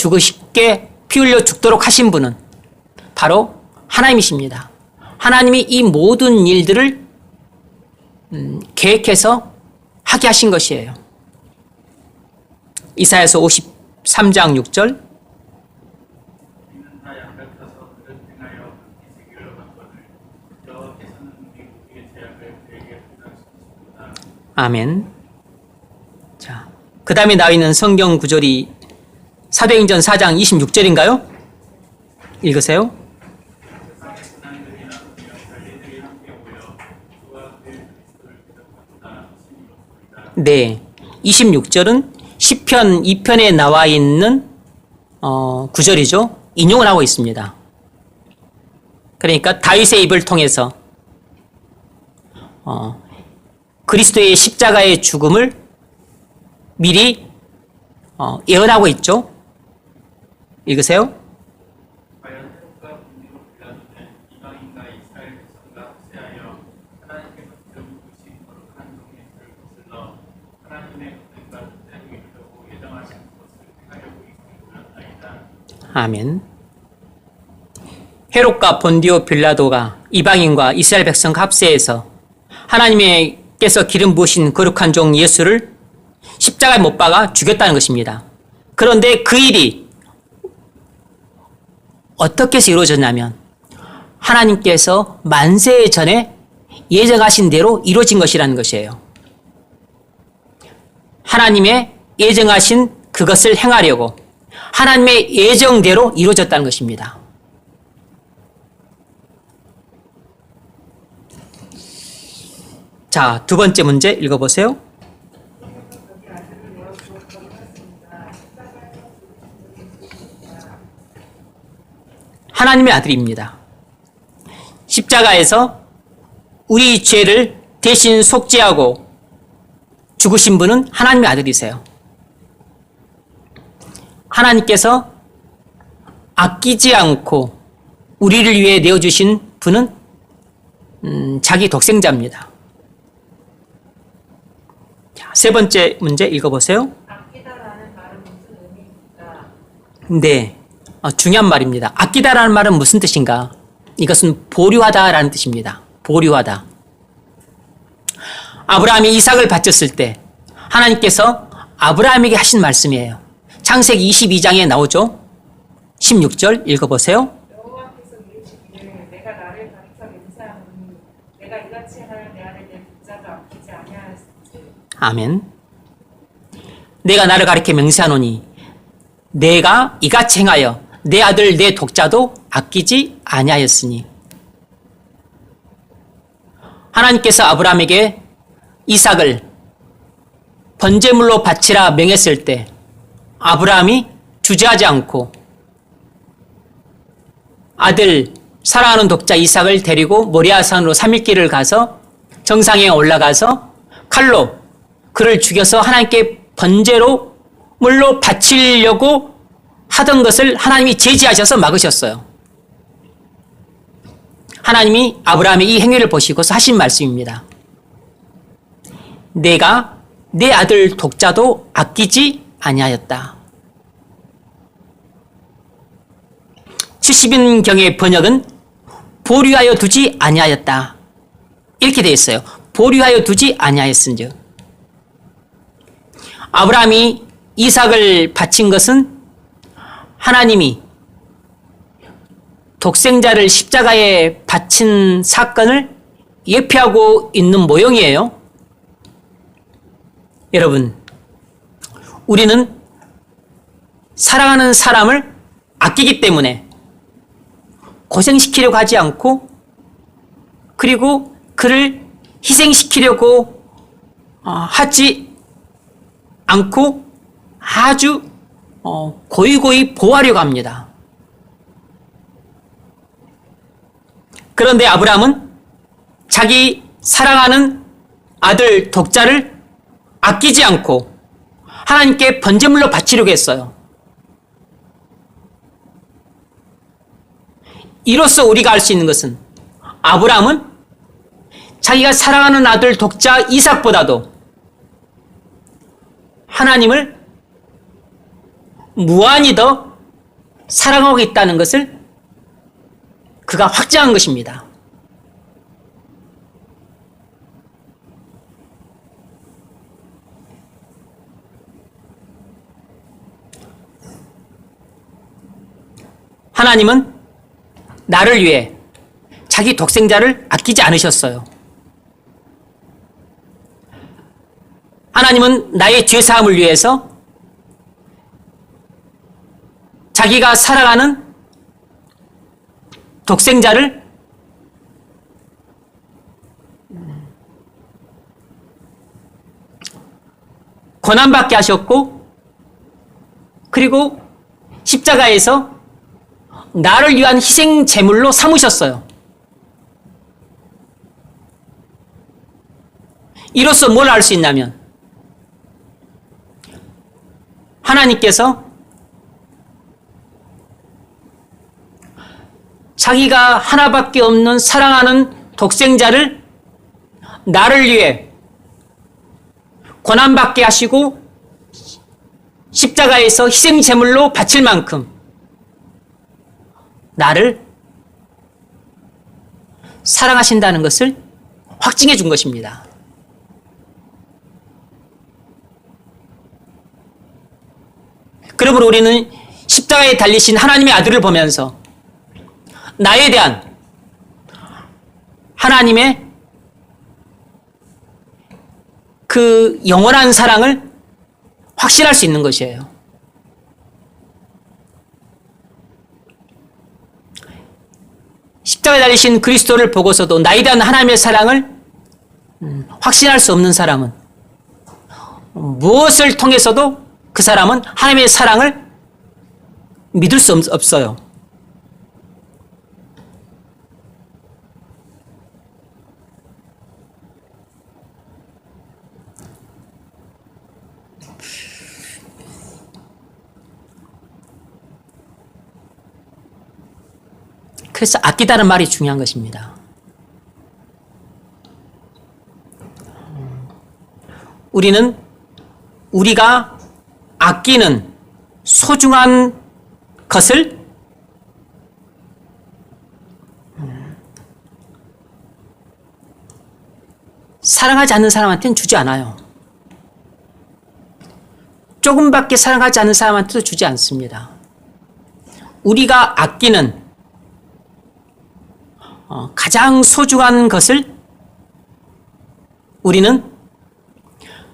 Speaker 1: 죽도록 하신 분은 바로 하나님이십니다. 하나님이 이 모든 일들을 계획해서 하게 하신 것이에요. 이사야서 53장 6절
Speaker 3: 이는 다 양같아서 그릇 행하여 이세계로 만거늘 여호와께서는 우리의 죄악을 그에게 부담시키십니다.
Speaker 1: 아멘. 자, 그 다음에 나와 있는 성경 구절이 사도행전 4장 26절인가요? 읽으세요.
Speaker 3: 세상의 고난들이 나누며 관리들이 함께 모여 주와 그의 그리스도를 대적하도다 하심이로소이다.
Speaker 1: 네. 26절은 시편 2편에 나와 있는 구절이죠. 인용을 하고 있습니다. 그러니까 다윗의 입을 통해서 그리스도의 십자가의 죽음을 미리 예언하고 있죠. 읽으세요.
Speaker 3: 과연 태국과 분리로 빌라도는 이방인과 이스라엘 백성과 합세하여 하나님께서 기름 부으신 거룩한 종의 틀을 거슬러 하나님의 뜻과 뜻대로 이루려고 예정하신 것을 행하려고 이스라엘 모였나이다.
Speaker 1: 아멘. 헤롯과 본디오 빌라도가 이방인과 이스라엘 백성과 합세해서 하나님께서 기름 부으신 거룩한 종 예수를 십자가에 못 박아 죽였다는 것입니다. 그런데 그 일이 어떻게 해서 이루어졌냐면 하나님께서 만세 전에 예정하신 대로 이루어진 것이라는 것이에요. 하나님의 예정하신 그것을 행하려고 하나님의 예정대로 이루어졌다는 것입니다. 자, 두 번째 문제 읽어보세요. 하나님의 아들입니다. 십자가에서 우리 죄를 대신 속죄하고 죽으신 분은 하나님의 아들이세요. 하나님께서 아끼지 않고 우리를 위해 내어주신 분은 자기 독생자입니다. 자, 세 번째 문제 읽어보세요.
Speaker 2: 아끼다라는 말은 무슨 의미입니까?
Speaker 1: 네, 중요한 말입니다. 아끼다라는 말은 무슨 뜻인가? 이것은 보류하다라는 뜻입니다. 보류하다. 아브라함이 이삭을 바쳤을 때 하나님께서 아브라함에게 하신 말씀이에요. 창세기 22장에 나오죠. 16절 읽어보세요.
Speaker 2: 여호와께서 이르시기를 내가 나를 가리켜 맹세하노니 내가 이같이 행하여 내 아들 내 독자도 아끼지 아니하였으니.
Speaker 1: 아멘. 내가 나를 가리켜 맹세하노니 내가 이같이 행하여 내 아들 내 독자도 아끼지 아니하였으니. 하나님께서 아브라함에게 이삭을 번제물로 바치라 명했을 때 아브라함이 주저하지 않고 아들 사랑하는 독자 이삭을 데리고 모리아산으로 3일길을 가서 정상에 올라가서 칼로 그를 죽여서 하나님께 번제로 물로 바치려고 하던 것을 하나님이 제지하셔서 막으셨어요. 하나님이 아브라함의 이 행위를 보시고서 하신 말씀입니다. 내가 내 아들 독자도 아끼지 아니하였다. 70인경의 번역은 보류하여 두지 아니하였다. 이렇게 되어 있어요. 보류하여 두지 아니하였은즉. 아브라함이 이삭을 바친 것은 하나님이 독생자를 십자가에 바친 사건을 예표하고 있는 모형이에요. 여러분, 우리는 사랑하는 사람을 아끼기 때문에 고생시키려고 하지 않고, 그리고 그를 희생시키려고 하지 않고 아주 고이고이 보호하려고 합니다. 그런데 아브라함은 자기 사랑하는 아들 독자를 아끼지 않고 하나님께 번제물로 바치려고 했어요. 이로써 우리가 알 수 있는 것은 아브라함은 자기가 사랑하는 아들 독자 이삭보다도 하나님을 무한히 더 사랑하고 있다는 것을 그가 확증한 것입니다. 하나님은 나를 위해 자기 독생자를 아끼지 않으셨어요. 하나님은 나의 죄사함을 위해서 자기가 사랑하는 독생자를 고난받게 하셨고, 그리고 십자가에서 나를 위한 희생 제물로 삼으셨어요. 이로써 뭘 알 수 있냐면 하나님께서 자기가 하나밖에 없는 사랑하는 독생자를 나를 위해 고난받게 하시고 십자가에서 희생 제물로 바칠 만큼 나를 사랑하신다는 것을 확증해 준 것입니다. 그러므로 우리는 십자가에 달리신 하나님의 아들을 보면서 나에 대한 하나님의 그 영원한 사랑을 확신할 수 있는 것이에요. 십자가에 달리신 그리스도를 보고서도 나에 대한 하나님의 사랑을 확신할 수 없는 사람은 무엇을 통해서도 그 사람은 하나님의 사랑을 믿을 수 없어요. 그래서 아끼다는 말이 중요한 것입니다. 우리는 우리가 아끼는 소중한 것을 사랑하지 않는 사람한테는 주지 않아요. 조금밖에 사랑하지 않는 사람한테도 주지 않습니다. 우리가 아끼는 가장 소중한 것을 우리는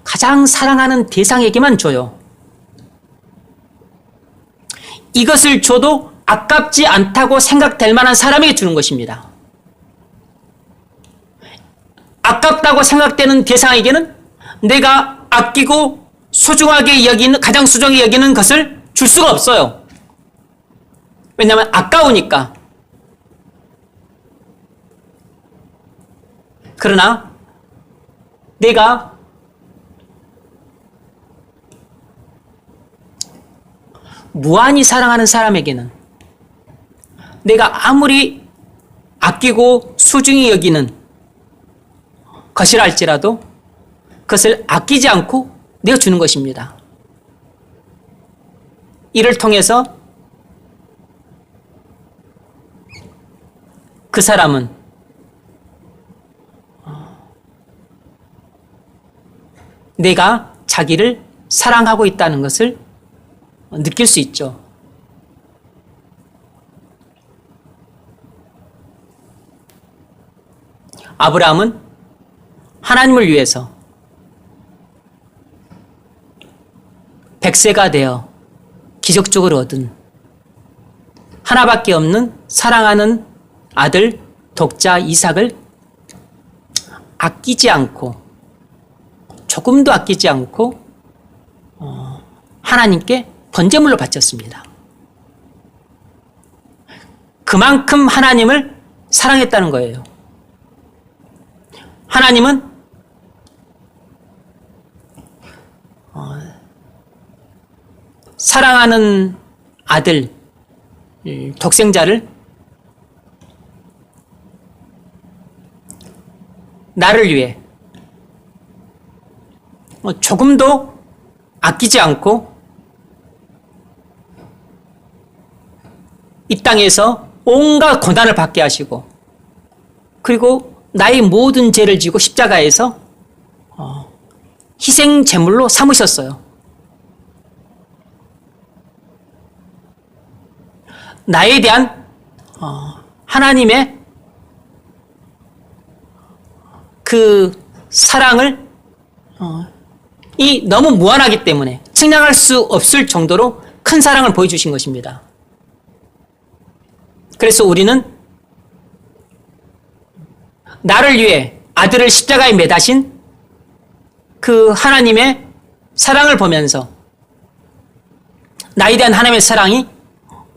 Speaker 1: 가장 사랑하는 대상에게만 줘요. 이것을 줘도 아깝지 않다고 생각될 만한 사람에게 주는 것입니다. 아깝다고 생각되는 대상에게는 내가 아끼고 소중하게 여기는, 가장 소중하게 여기는 것을 줄 수가 없어요. 왜냐하면 아까우니까. 그러나 내가 무한히 사랑하는 사람에게는 내가 아무리 아끼고 소중히 여기는 것이라 할지라도 그것을 아끼지 않고 내가 주는 것입니다. 이를 통해서 그 사람은 내가 자기를 사랑하고 있다는 것을 느낄 수 있죠. 아브라함은 하나님을 위해서 100세가 되어 기적적으로 얻은 하나밖에 없는 사랑하는 아들 독자 이삭을 아끼지 않고 조금도 아끼지 않고 하나님께 번제물로 바쳤습니다. 그만큼 하나님을 사랑했다는 거예요. 하나님은 사랑하는 아들 독생자를 나를 위해 조금도 아끼지 않고 이 땅에서 온갖 고난을 받게 하시고 그리고 나의 모든 죄를 지고 십자가에서 희생 제물로 삼으셨어요. 나에 대한 하나님의 그 사랑을 이 너무 무한하기 때문에 측량할 수 없을 정도로 큰 사랑을 보여주신 것입니다. 그래서 우리는 나를 위해 아들을 십자가에 매다신 그 하나님의 사랑을 보면서 나에 대한 하나님의 사랑이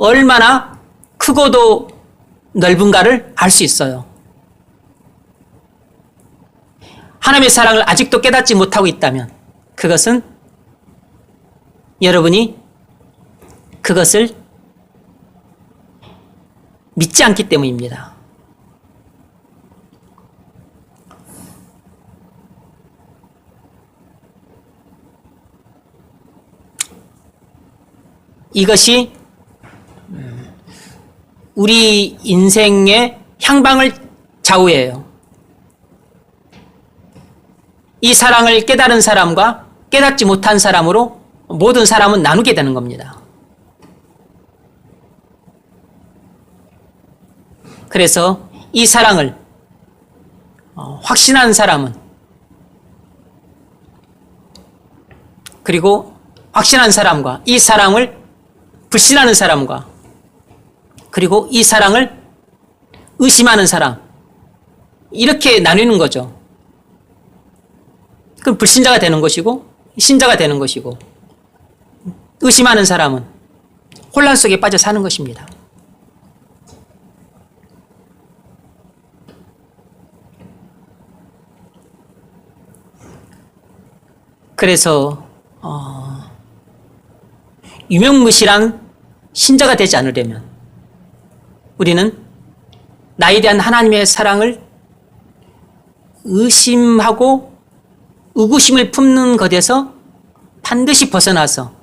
Speaker 1: 얼마나 크고도 넓은가를 알 수 있어요. 하나님의 사랑을 아직도 깨닫지 못하고 있다면 그것은 여러분이 그것을 믿지 않기 때문입니다. 이것이 우리 인생의 향방을 좌우해요. 이 사랑을 깨달은 사람과 깨닫지 못한 사람으로 모든 사람은 나누게 되는 겁니다. 그래서 이 사랑을 확신한 사람은 그리고 확신한 사람과 이 사랑을 불신하는 사람과 그리고 이 사랑을 의심하는 사람 이렇게 나뉘는 거죠. 그럼 불신자가 되는 것이고 신자가 되는 것이고 의심하는 사람은 혼란 속에 빠져 사는 것입니다. 그래서 유명무실한 신자가 되지 않으려면 우리는 나에 대한 하나님의 사랑을 의심하고 의구심을 품는 것에서 반드시 벗어나서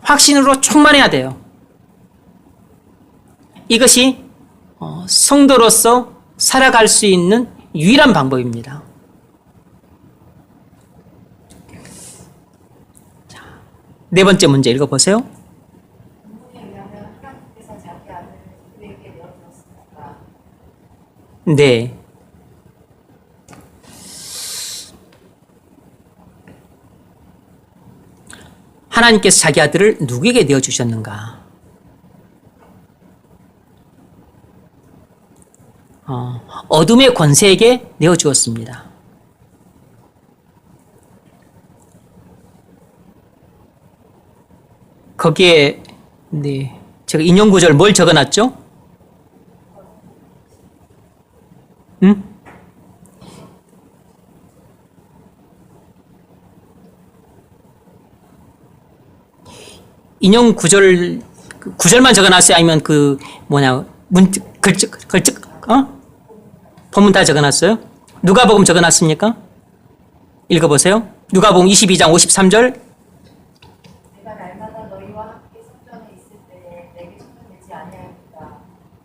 Speaker 1: 확신으로 충만해야 돼요. 이것이 성도로서 살아갈 수 있는 유일한 방법입니다. 자, 네 번째 문제 읽어보세요.
Speaker 2: 본문에 의하면 하나님께서 자기 아들을 우리에게 내어주었습니다.
Speaker 1: 네. 하나님께서 자기 아들을 누구에게 내어주셨는가? 어둠의 권세에게 내어주었습니다. 거기에 네, 제가 인용 구절 뭘 적어놨죠? 인용 구절만 적어놨어요? 아니면 본문 다 적어놨어요? 누가복음 적어놨습니까? 읽어보세요. 누가복음 22장 53절.
Speaker 2: 내가 날마다 너희와 함께 성전에 있을 때에 내게 청년되지 아니하였다.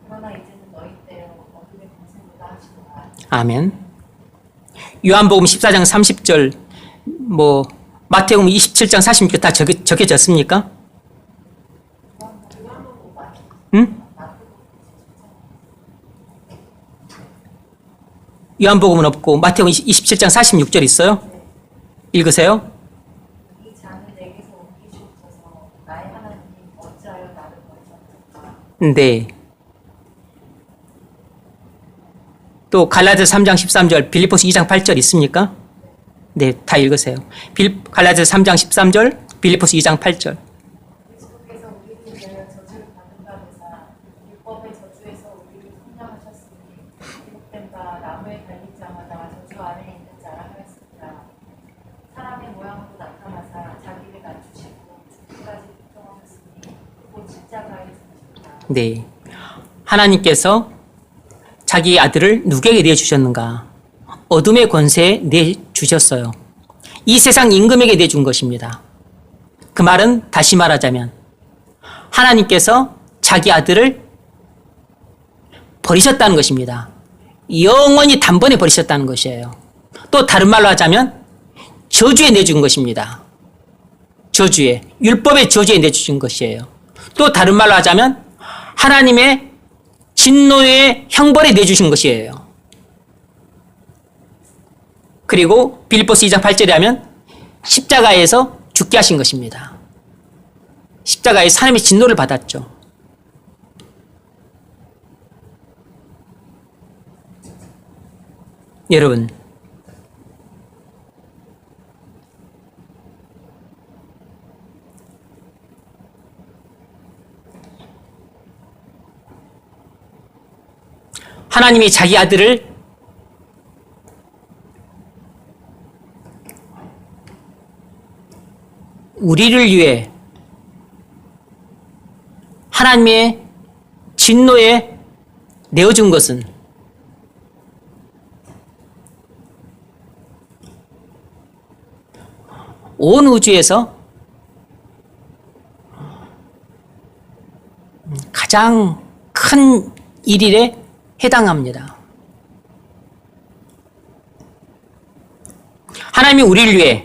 Speaker 2: 그러나 이제는 너희 때요 어둠의 권세보다 하시노라.
Speaker 1: 아멘. 요한복음 14장 30절, 마태복음 27장 46절 다 적혀졌습니까? 응? 요한복음은 없고 마태복음 27장 46절 있어요? 읽으세요.
Speaker 2: 이 잔을 내게서 옮기시옵소서. 나의
Speaker 1: 네. 또 갈라디아서 3장 13절, 빌립보서 2장 8절 있습니까? 네, 다 읽으세요. 갈라디아서 3장 13절, 빌립보서 2장 8절.
Speaker 2: 그리스도께서 우리를 위하여 저주를 받는다면서 율법의 저주에서 우리를 속량하셨으니 기록된 바 나무에 달린 자마다 저주 안에 있는 자라 하였습니다. 사람의 모양으로 나타나사 자기를 낮추시고 죽기까지 고통하셨으니 곧 십자가에 죽으셨다.
Speaker 1: 네. 하나님께서 자기 아들을 누구에게 내주셨는가? 어둠의 권세에 내주셨어요. 이 세상 임금에게 내준 것입니다. 그 말은 다시 말하자면 하나님께서 자기 아들을 버리셨다는 것입니다. 영원히 단번에 버리셨다는 것이에요. 또 다른 말로 하자면 저주에 내준 것입니다. 저주에, 율법의 저주에 내주신 것이에요. 또 다른 말로 하자면 하나님의 진노의 형벌에 내주신 것이에요. 그리고 빌립보서 2장 8절에 하면 십자가에서 죽게 하신 것입니다. 십자가에서 하나님의 진노를 받았죠. 여러분, 하나님이 자기 아들을 우리를 위해 하나님의 진노에 내어준 것은 온 우주에서 가장 큰 일일에 해당합니다. 하나님이 우리를 위해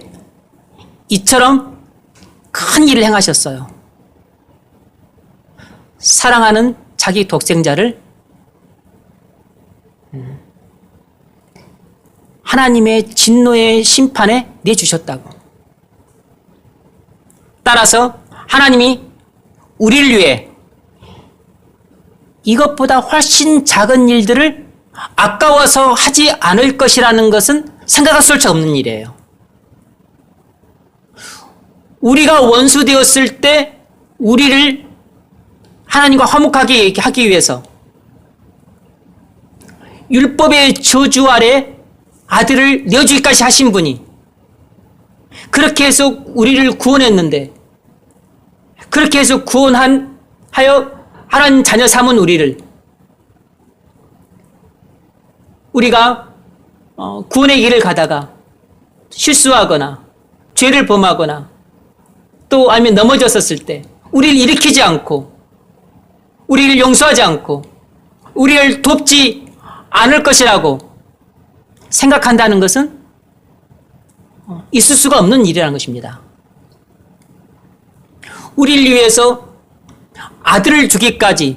Speaker 1: 이처럼 큰 일을 행하셨어요. 사랑하는 자기 독생자를 하나님의 진노의 심판에 내주셨다고. 따라서 하나님이 우리를 위해 이것보다 훨씬 작은 일들을 아까워서 하지 않을 것이라는 것은 생각할 수 없는 일이에요. 우리가 원수 되었을 때 우리를 하나님과 화목하게 하기 위해서 율법의 저주 아래 아들을 내어주기까지 하신 분이 그렇게 해서 우리를 구원했는데, 그렇게 해서 구원하여 하나님 자녀 삼은 우리가 구원의 길을 가다가 실수하거나 죄를 범하거나 또 아니면 넘어졌었을 때 우리를 일으키지 않고 우리를 용서하지 않고 우리를 돕지 않을 것이라고 생각한다는 것은 있을 수가 없는 일이라는 것입니다. 우리를 위해서 아들을 주기까지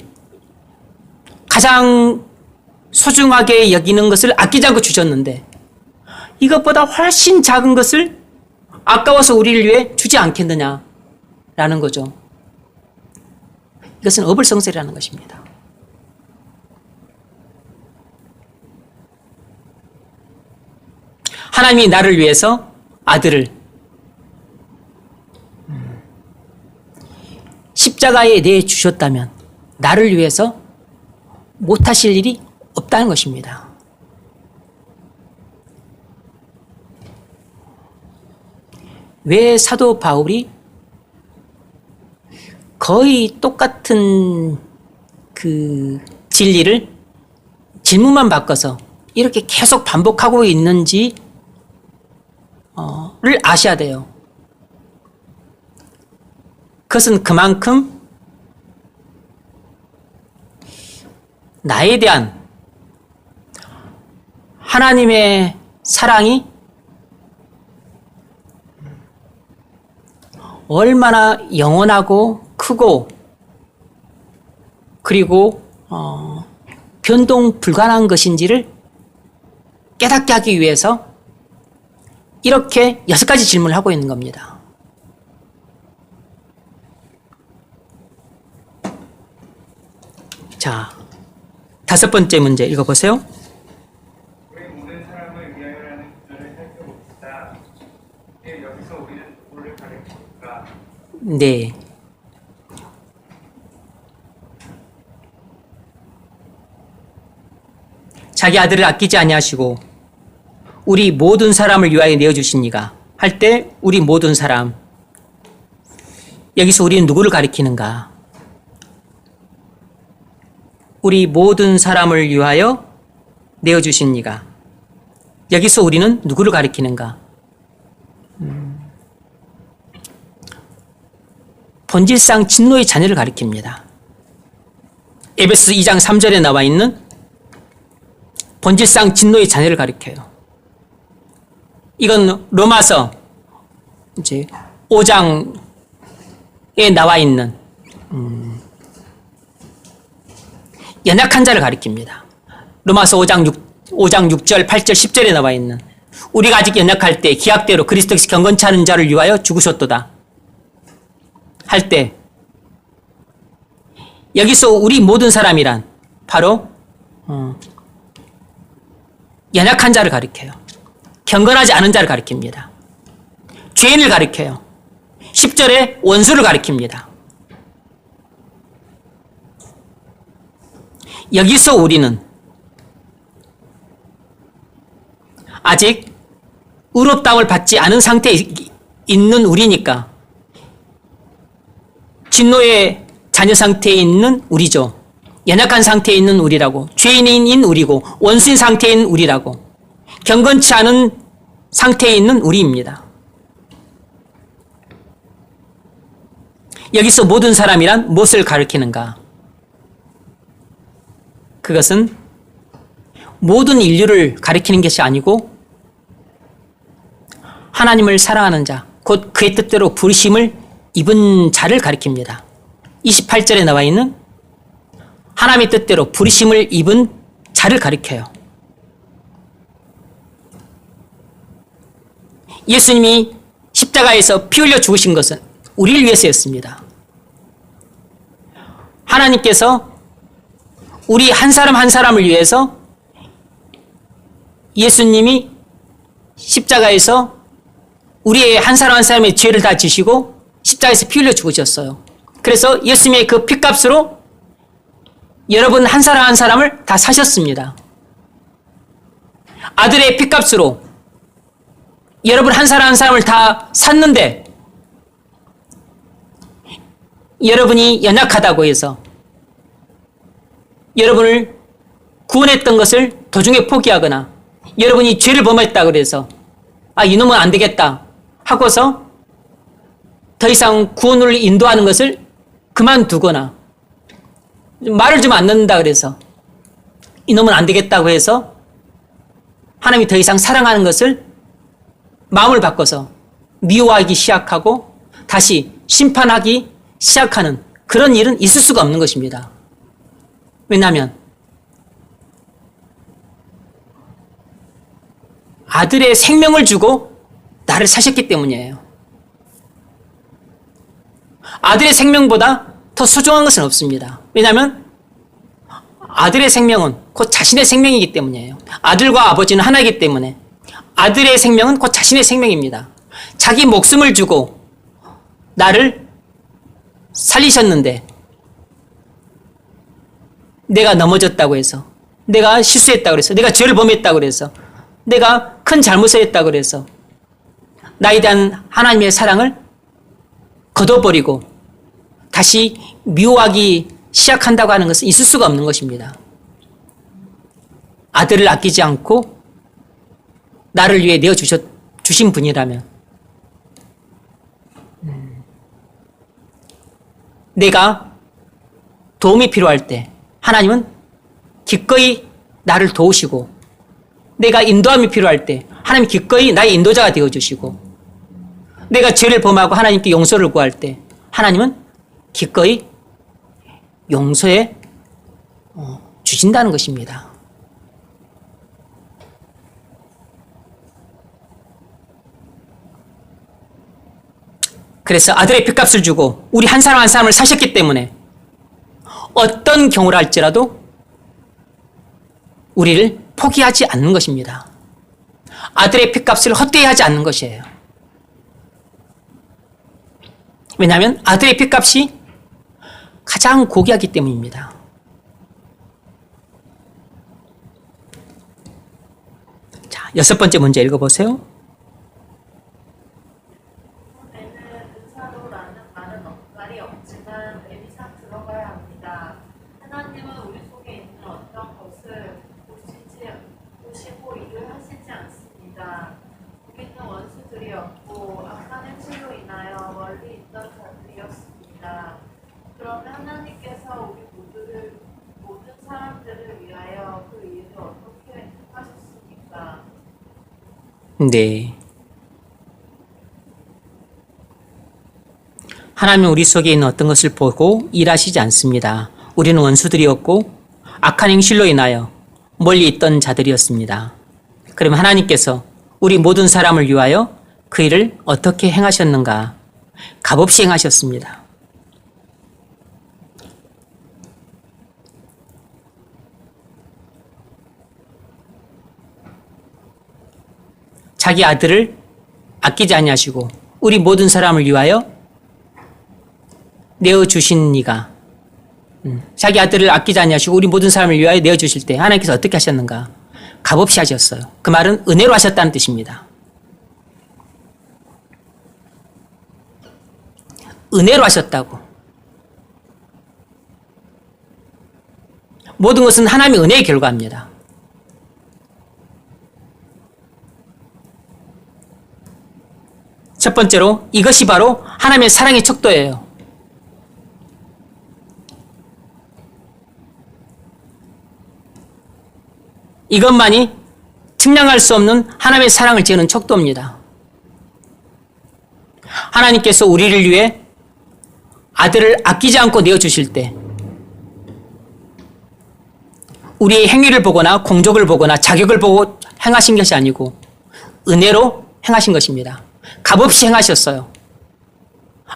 Speaker 1: 가장 소중하게 여기는 것을 아끼지 않고 주셨는데 이것보다 훨씬 작은 것을 아까워서 우리를 위해 주지 않겠느냐라는 거죠. 이것은 어불성설이라는 것입니다. 하나님이 나를 위해서 아들을 십자가에 내주셨다면 나를 위해서 못하실 일이 없다는 것입니다. 왜 사도 바울이 거의 똑같은 그 진리를 질문만 바꿔서 이렇게 계속 반복하고 있는지를 아셔야 돼요. 그것은 그만큼 나에 대한 하나님의 사랑이 얼마나 영원하고 크고 그리고 변동 불가능한 것인지를 깨닫게 하기 위해서 이렇게 6가지 질문을 하고 있는 겁니다. 자, 5번째 문제 읽어보세요.
Speaker 3: 우리 모든 사람을 위하여라는 구절을 살펴봅시다. 여기서 우리는 누구를 가리킬까?
Speaker 1: 네. 자기 아들을 아끼지 아니하시고 우리 모든 사람을 위하여 내어주시니가 할 때 우리 모든 사람, 여기서 우리는 누구를 가리키는가? 우리 모든 사람을 위하여 내어주시니가, 여기서 우리는 누구를 가리키는가? 본질상 진노의 자녀를 가리킵니다. 에베소 2장 3절에 나와 있는 본질상 진노의 자녀를 가리켜요. 이건 로마서 이제 5장에 나와 있는 연약한 자를 가리킵니다. 로마서 5장 6절, 8절, 10절에 나와 있는 우리가 아직 연약할 때 기약대로 그리스도께서 경건치 않은 자를 위하여 죽으셨도다 할 때, 여기서 우리 모든 사람이란 바로 연약한 자를 가리켜요. 경건하지 않은 자를 가리킵니다. 죄인을 가리켜요. 10절에 원수를 가리킵니다. 여기서 우리는 아직 의롭다움을 받지 않은 상태에 있는 우리니까 진노의 자녀 상태에 있는 우리죠. 연약한 상태에 있는 우리라고, 죄인인 우리고, 원수인 상태에 있는 우리라고, 경건치 않은 상태에 있는 우리입니다. 여기서 모든 사람이란 무엇을 가리키는가? 그것은 모든 인류를 가리키는 것이 아니고 하나님을 사랑하는 자, 곧 그의 뜻대로 부르심을 입은 자를 가리킵니다. 28절에 나와 있는 하나님의 뜻대로 부르심을 입은 자를 가리켜요. 예수님이 십자가에서 피 흘려 죽으신 것은 우리를 위해서였습니다. 하나님께서 우리 한 사람 한 사람을 위해서 예수님이 십자가에서 우리의 한 사람 한 사람의 죄를 다 지시고 십자가에서 피 흘려 죽으셨어요. 그래서 예수님의 그 피값으로 여러분 한 사람 한 사람을 다 사셨습니다. 아들의 피값으로 여러분 한 사람 한 사람을 다 샀는데 여러분이 연약하다고 해서 여러분을 구원했던 것을 도중에 포기하거나 여러분이 죄를 범했다고 해서 이놈은 안 되겠다 하고서 더 이상 구원을 인도하는 것을 그만두거나 말을 좀 안 듣는다 그래서 이놈은 안 되겠다고 해서 하나님이 더 이상 사랑하는 것을 마음을 바꿔서 미워하기 시작하고 다시 심판하기 시작하는 그런 일은 있을 수가 없는 것입니다. 왜냐하면 아들의 생명을 주고 나를 사셨기 때문이에요. 아들의 생명보다 더 소중한 것은 없습니다. 왜냐하면 아들의 생명은 곧 자신의 생명이기 때문이에요. 아들과 아버지는 하나이기 때문에 아들의 생명은 곧 자신의 생명입니다. 자기 목숨을 주고 나를 살리셨는데 내가 넘어졌다고 해서, 내가 실수했다고 해서, 내가 죄를 범했다고 해서, 내가 큰 잘못을 했다고 해서 나에 대한 하나님의 사랑을 거둬버리고 다시 미워하기 시작한다고 하는 것은 있을 수가 없는 것입니다. 아들을 아끼지 않고 나를 위해 내어주신 분이라면 내가 도움이 필요할 때 하나님은 기꺼이 나를 도우시고 내가 인도함이 필요할 때 하나님 기꺼이 나의 인도자가 되어주시고 내가 죄를 범하고 하나님께 용서를 구할 때 하나님은 기꺼이 용서해 주신다는 것입니다. 그래서 아들의 핏값을 주고 우리 한 사람 한 사람을 사셨기 때문에 어떤 경우라 할지라도 우리를 포기하지 않는 것입니다. 아들의 핏값을 헛되이 하지 않는 것이에요. 왜냐하면 아들의 핏값이 가장 고귀하기 때문입니다. 자, 6번째 문제 읽어보세요.
Speaker 2: 애는 은사로라는 말이 없지만 애미상 들어가야 합니다. 하나님은 우리 속에 있는 어떤 것을 보시고 일을 하시지 않습니다. 우리는 원수들이었고 악한 행실로 인하여 멀리 있던 자들이었습니다. 그러면 하나님께서 우리 모든 사람들을 위하여 그 일을 어떻게 하셨습니까?
Speaker 1: 네. 하나님은 우리 속에 있는 어떤 것을 보고 일하시지 않습니다. 우리는 원수들이었고 악한 행실로 인하여 멀리 있던 자들이었습니다. 그러면 하나님께서 우리 모든 사람을 위하여 그 일을 어떻게 행하셨는가? 값없이 행하셨습니다. 자기 아들을 아끼지 아니하시고 우리 모든 사람을 위하여 내어주신 이가 자기 아들을 아끼지 아니하시고 우리 모든 사람을 위하여 내어주실 때 하나님께서 어떻게 하셨는가? 값없이 하셨어요. 그 말은 은혜로 하셨다는 뜻입니다. 은혜로 하셨다고. 모든 것은 하나님의 은혜의 결과입니다. 첫 번째로 이것이 바로 하나님의 사랑의 척도예요. 이것만이 측량할 수 없는 하나님의 사랑을 재는 척도입니다. 하나님께서 우리를 위해 아들을 아끼지 않고 내어주실 때 우리의 행위를 보거나 공적을 보거나 자격을 보고 행하신 것이 아니고 은혜로 행하신 것입니다. 값없이 행하셨어요.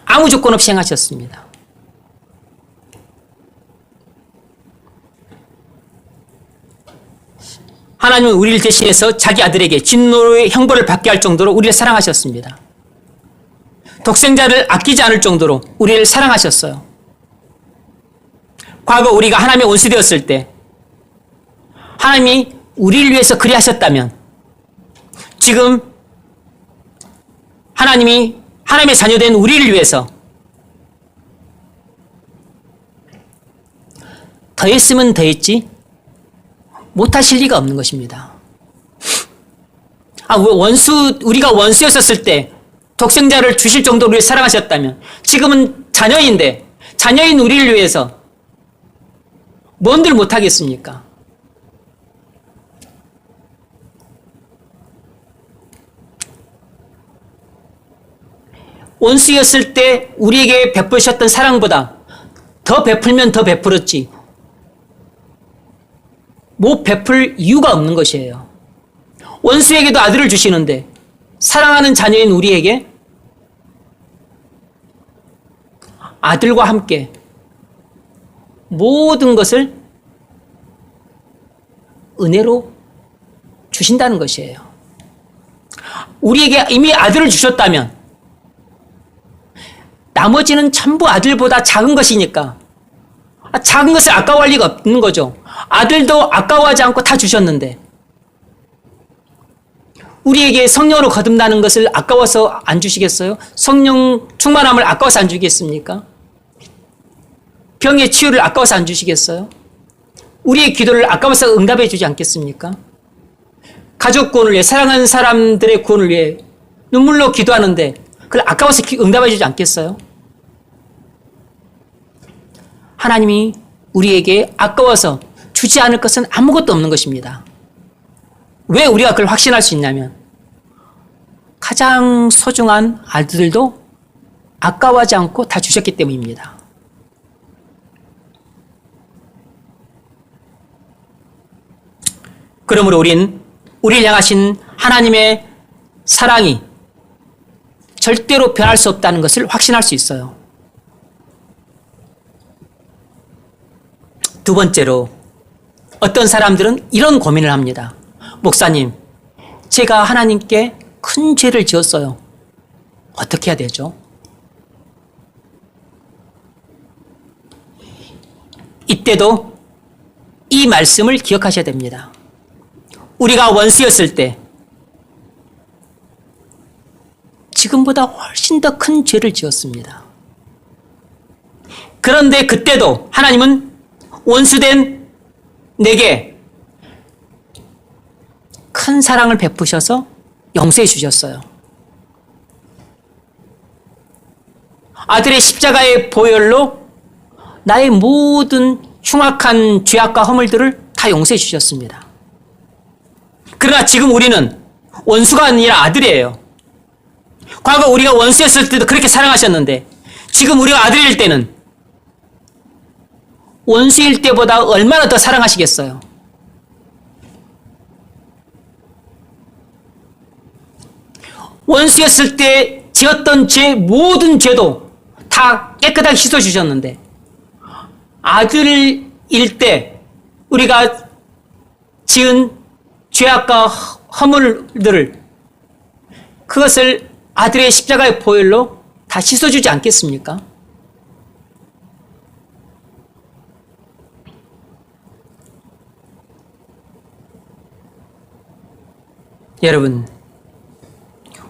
Speaker 1: 아무 조건 없이 행하셨습니다. 하나님은 우리를 대신해서 자기 아들에게 진노의 형벌을 받게 할 정도로 우리를 사랑하셨습니다. 독생자를 아끼지 않을 정도로 우리를 사랑하셨어요. 과거 우리가 하나님의 원수되었을 때 하나님이 우리를 위해서 그리 하셨다면 지금 하나님이 하나님의 자녀된 우리를 위해서 더했으면 더했지 못하실 리가 없는 것입니다. 우리가 원수였었을 때 독생자를 주실 정도로 우리를 사랑하셨다면 지금은 자녀인데 자녀인 우리를 위해서 뭔들 못하겠습니까? 원수였을 때 우리에게 베푸셨던 사랑보다 더 베풀면 더 베풀었지 못 베풀 이유가 없는 것이에요. 원수에게도 아들을 주시는데 사랑하는 자녀인 우리에게 아들과 함께 모든 것을 은혜로 주신다는 것이에요. 우리에게 이미 아들을 주셨다면 나머지는 전부 아들보다 작은 것이니까 작은 것을 아까워할 리가 없는 거죠. 아들도 아까워하지 않고 다 주셨는데 우리에게 성령으로 거듭나는 것을 아까워서 안 주시겠어요? 성령 충만함을 아까워서 안 주겠습니까? 병의 치유를 아까워서 안 주시겠어요? 우리의 기도를 아까워서 응답해 주지 않겠습니까? 가족 구원을 위해 사랑하는 사람들의 구원을 위해 눈물로 기도하는데 그걸 아까워서 응답해 주지 않겠어요? 하나님이 우리에게 아까워서 주지 않을 것은 아무것도 없는 것입니다. 왜 우리가 그걸 확신할 수 있냐면 가장 소중한 아들들도 아까워하지 않고 다 주셨기 때문입니다. 그러므로 우리를 향하신 하나님의 사랑이 절대로 변할 수 없다는 것을 확신할 수 있어요. 두 번째로 어떤 사람들은 이런 고민을 합니다. 목사님, 제가 하나님께 큰 죄를 지었어요. 어떻게 해야 되죠? 이때도 이 말씀을 기억하셔야 됩니다. 우리가 원수였을 때 지금보다 훨씬 더 큰 죄를 지었습니다. 그런데 그때도 하나님은 원수된 내게 큰 사랑을 베푸셔서 용서해 주셨어요. 아들의 십자가의 보혈로 나의 모든 흉악한 죄악과 허물들을 다 용서해 주셨습니다. 그러나 지금 우리는 원수가 아니라 아들이에요. 과거 우리가 원수였을 때도 그렇게 사랑하셨는데 지금 우리가 아들일 때는 원수일 때보다 얼마나 더 사랑하시겠어요? 원수였을 때 지었던 죄, 모든 죄도 다 깨끗하게 씻어주셨는데 아들일 때 우리가 지은 죄악과 허물들을 그것을 아들의 십자가의 보혈로 다 씻어주지 않겠습니까? 여러분,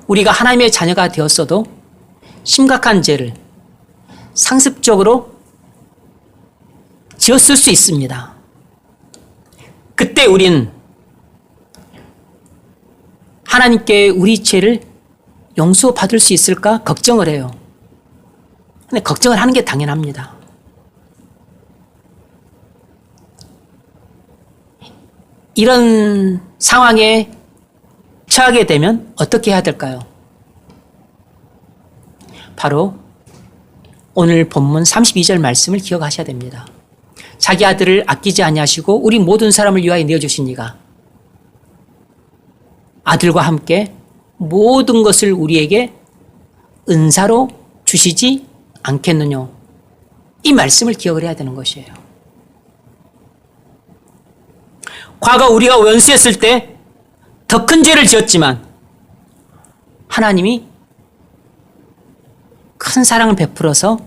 Speaker 1: 우리가 하나님의 자녀가 되었어도 심각한 죄를 상습적으로 지었을 수 있습니다. 그때 우린 하나님께 우리 죄를 용서받을 수 있을까 걱정을 해요. 근데 걱정을 하는 게 당연합니다. 이런 상황에 처하게 되면 어떻게 해야 될까요? 바로 오늘 본문 32절 말씀을 기억하셔야 됩니다. 자기 아들을 아끼지 아니하시고 우리 모든 사람을 위하여 내어주시니가 아들과 함께 모든 것을 우리에게 은사로 주시지 않겠느냐. 이 말씀을 기억을 해야 되는 것이에요. 과거 우리가 원수였을 때 더 큰 죄를 지었지만 하나님이 큰 사랑을 베풀어서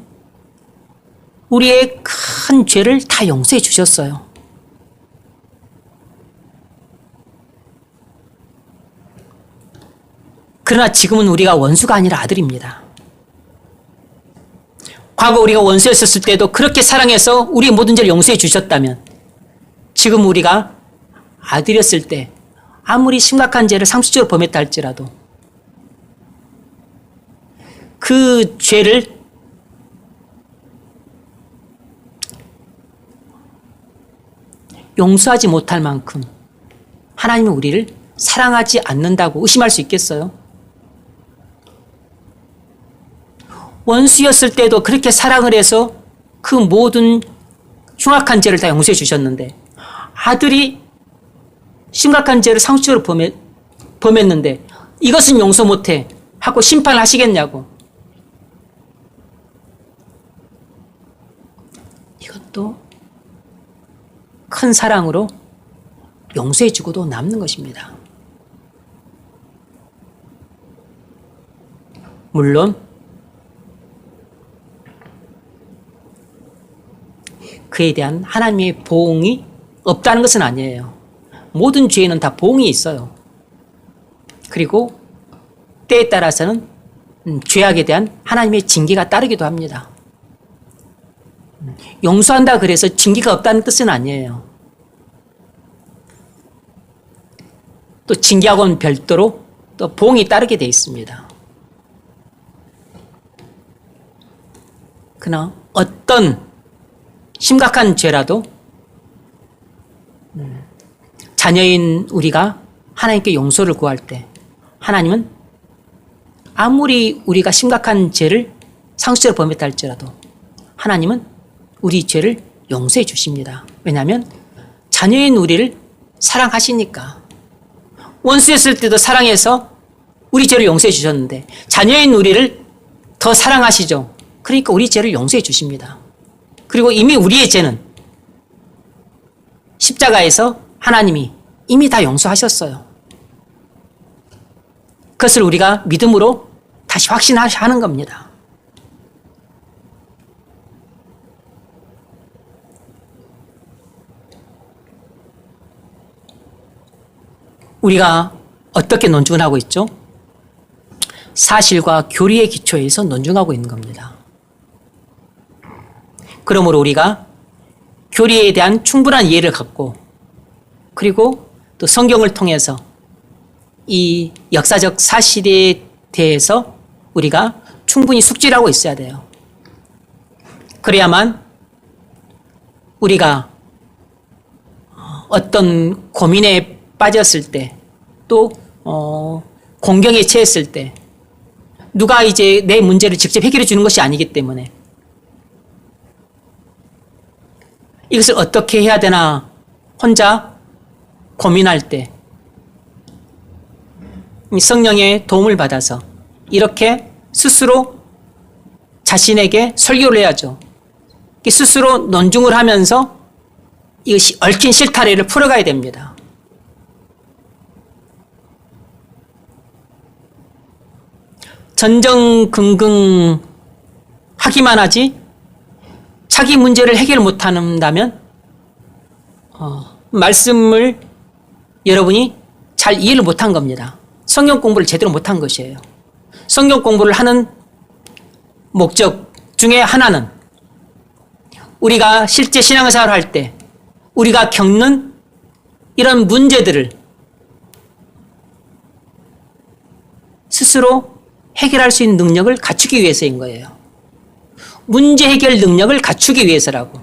Speaker 1: 우리의 큰 죄를 다 용서해 주셨어요. 그러나 지금은 우리가 원수가 아니라 아들입니다. 과거 우리가 원수였을 때도 그렇게 사랑해서 우리의 모든 죄를 용서해 주셨다면 지금 우리가 아들이었을 때 아무리 심각한 죄를 상습적으로 범했다 할지라도 그 죄를 용서하지 못할 만큼 하나님은 우리를 사랑하지 않는다고 의심할 수 있겠어요? 원수였을 때도 그렇게 사랑을 해서 그 모든 흉악한 죄를 다 용서해 주셨는데 아들이 심각한 죄를 상습적으로 범했는데 이것은 용서 못해 하고 심판을 하시겠냐고. 이것도 큰 사랑으로 용서해 주고도 남는 것입니다. 물론 그에 대한 하나님의 보응이 없다는 것은 아니에요. 모든 죄에는 다 보응이 있어요. 그리고 때에 따라서는 죄악에 대한 하나님의 징계가 따르기도 합니다. 용서한다 그래서 징계가 없다는 뜻은 아니에요. 또 징계하고는 별도로 또 보응이 따르게 되어 있습니다. 그러나 어떤 심각한 죄라도 자녀인 우리가 하나님께 용서를 구할 때 하나님은 아무리 우리가 심각한 죄를 상습적으로 범했다 할지라도 하나님은 우리 죄를 용서해 주십니다. 왜냐하면 자녀인 우리를 사랑하시니까. 원수였을 때도 사랑해서 우리 죄를 용서해 주셨는데 자녀인 우리를 더 사랑하시죠. 그러니까 우리 죄를 용서해 주십니다. 그리고 이미 우리의 죄는 십자가에서 하나님이 이미 다 용서하셨어요. 그것을 우리가 믿음으로 다시 확신하는 겁니다. 우리가 어떻게 논증을 하고 있죠? 사실과 교리의 기초에서 논증하고 있는 겁니다. 그러므로 우리가 교리에 대한 충분한 이해를 갖고 그리고 또 성경을 통해서 이 역사적 사실에 대해서 우리가 충분히 숙지를 하고 있어야 돼요. 그래야만 우리가 어떤 고민에 빠졌을 때 또 공경에 처했을 때 누가 이제 내 문제를 직접 해결해 주는 것이 아니기 때문에 이것을 어떻게 해야 되나 혼자 고민할 때 성령의 도움을 받아서 이렇게 스스로 자신에게 설교를 해야죠. 스스로 논증을 하면서 이것이 얽힌 실타래를 풀어가야 됩니다. 전전긍긍 하기만 하지 자기 문제를 해결 못한다면 말씀을 여러분이 잘 이해를 못한 겁니다. 성경 공부를 제대로 못한 것이에요. 성경 공부를 하는 목적 중에 하나는 우리가 실제 신앙생활을 할 때 우리가 겪는 이런 문제들을 스스로 해결할 수 있는 능력을 갖추기 위해서인 거예요. 문제 해결 능력을 갖추기 위해서라고.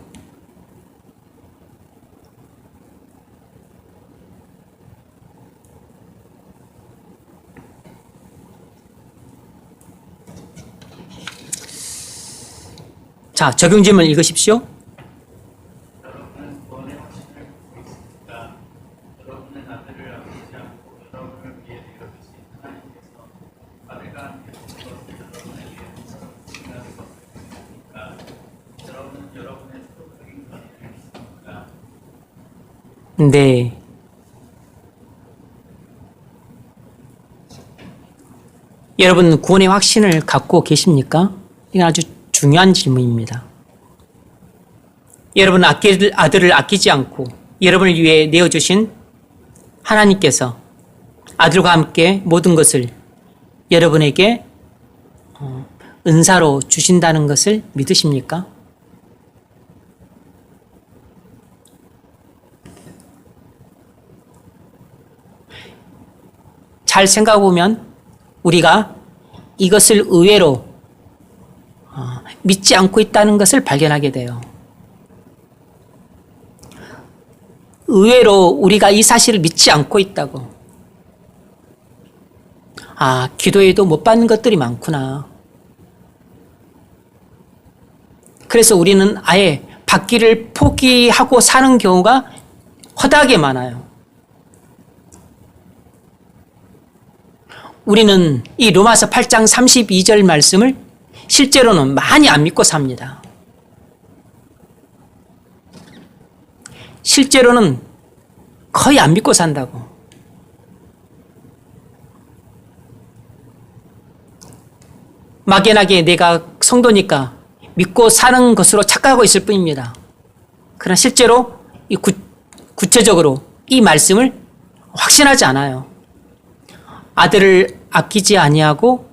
Speaker 1: 자, 적용 질문 읽으십시오.
Speaker 3: 여러분은 구원의 확신을 갖고 있습니까? 여러분의 아들을 아끼지 않고 여러분을 위해 내어주신 하나님께서 아들과 함께 본 것을 여러분에게 주시는 것을 믿습니까? 여러분은 여러분의 소극적인 권위를 믿습니까?
Speaker 1: 네. 여러분 구원의 확신을 갖고 계십니까? 이건 아주 중요한 질문입니다. 여러분 아들을 아끼지 않고 여러분을 위해 내어주신 하나님께서 아들과 함께 모든 것을 여러분에게 은사로 주신다는 것을 믿으십니까? 잘 생각해 보면 우리가 이것을 의외로 믿지 않고 있다는 것을 발견하게 돼요. 의외로 우리가 이 사실을 믿지 않고 있다고. 아, 기도해도 못 받는 것들이 많구나. 그래서 우리는 아예 받기를 포기하고 사는 경우가 허다하게 많아요. 우리는 이 로마서 8장 32절 말씀을 실제로는 많이 안 믿고 삽니다. 실제로는 거의 안 믿고 산다고. 막연하게 내가 성도니까 믿고 사는 것으로 착각하고 있을 뿐입니다. 그러나 실제로 구체적으로 이 말씀을 확신하지 않아요. 아들을 아끼지 아니하고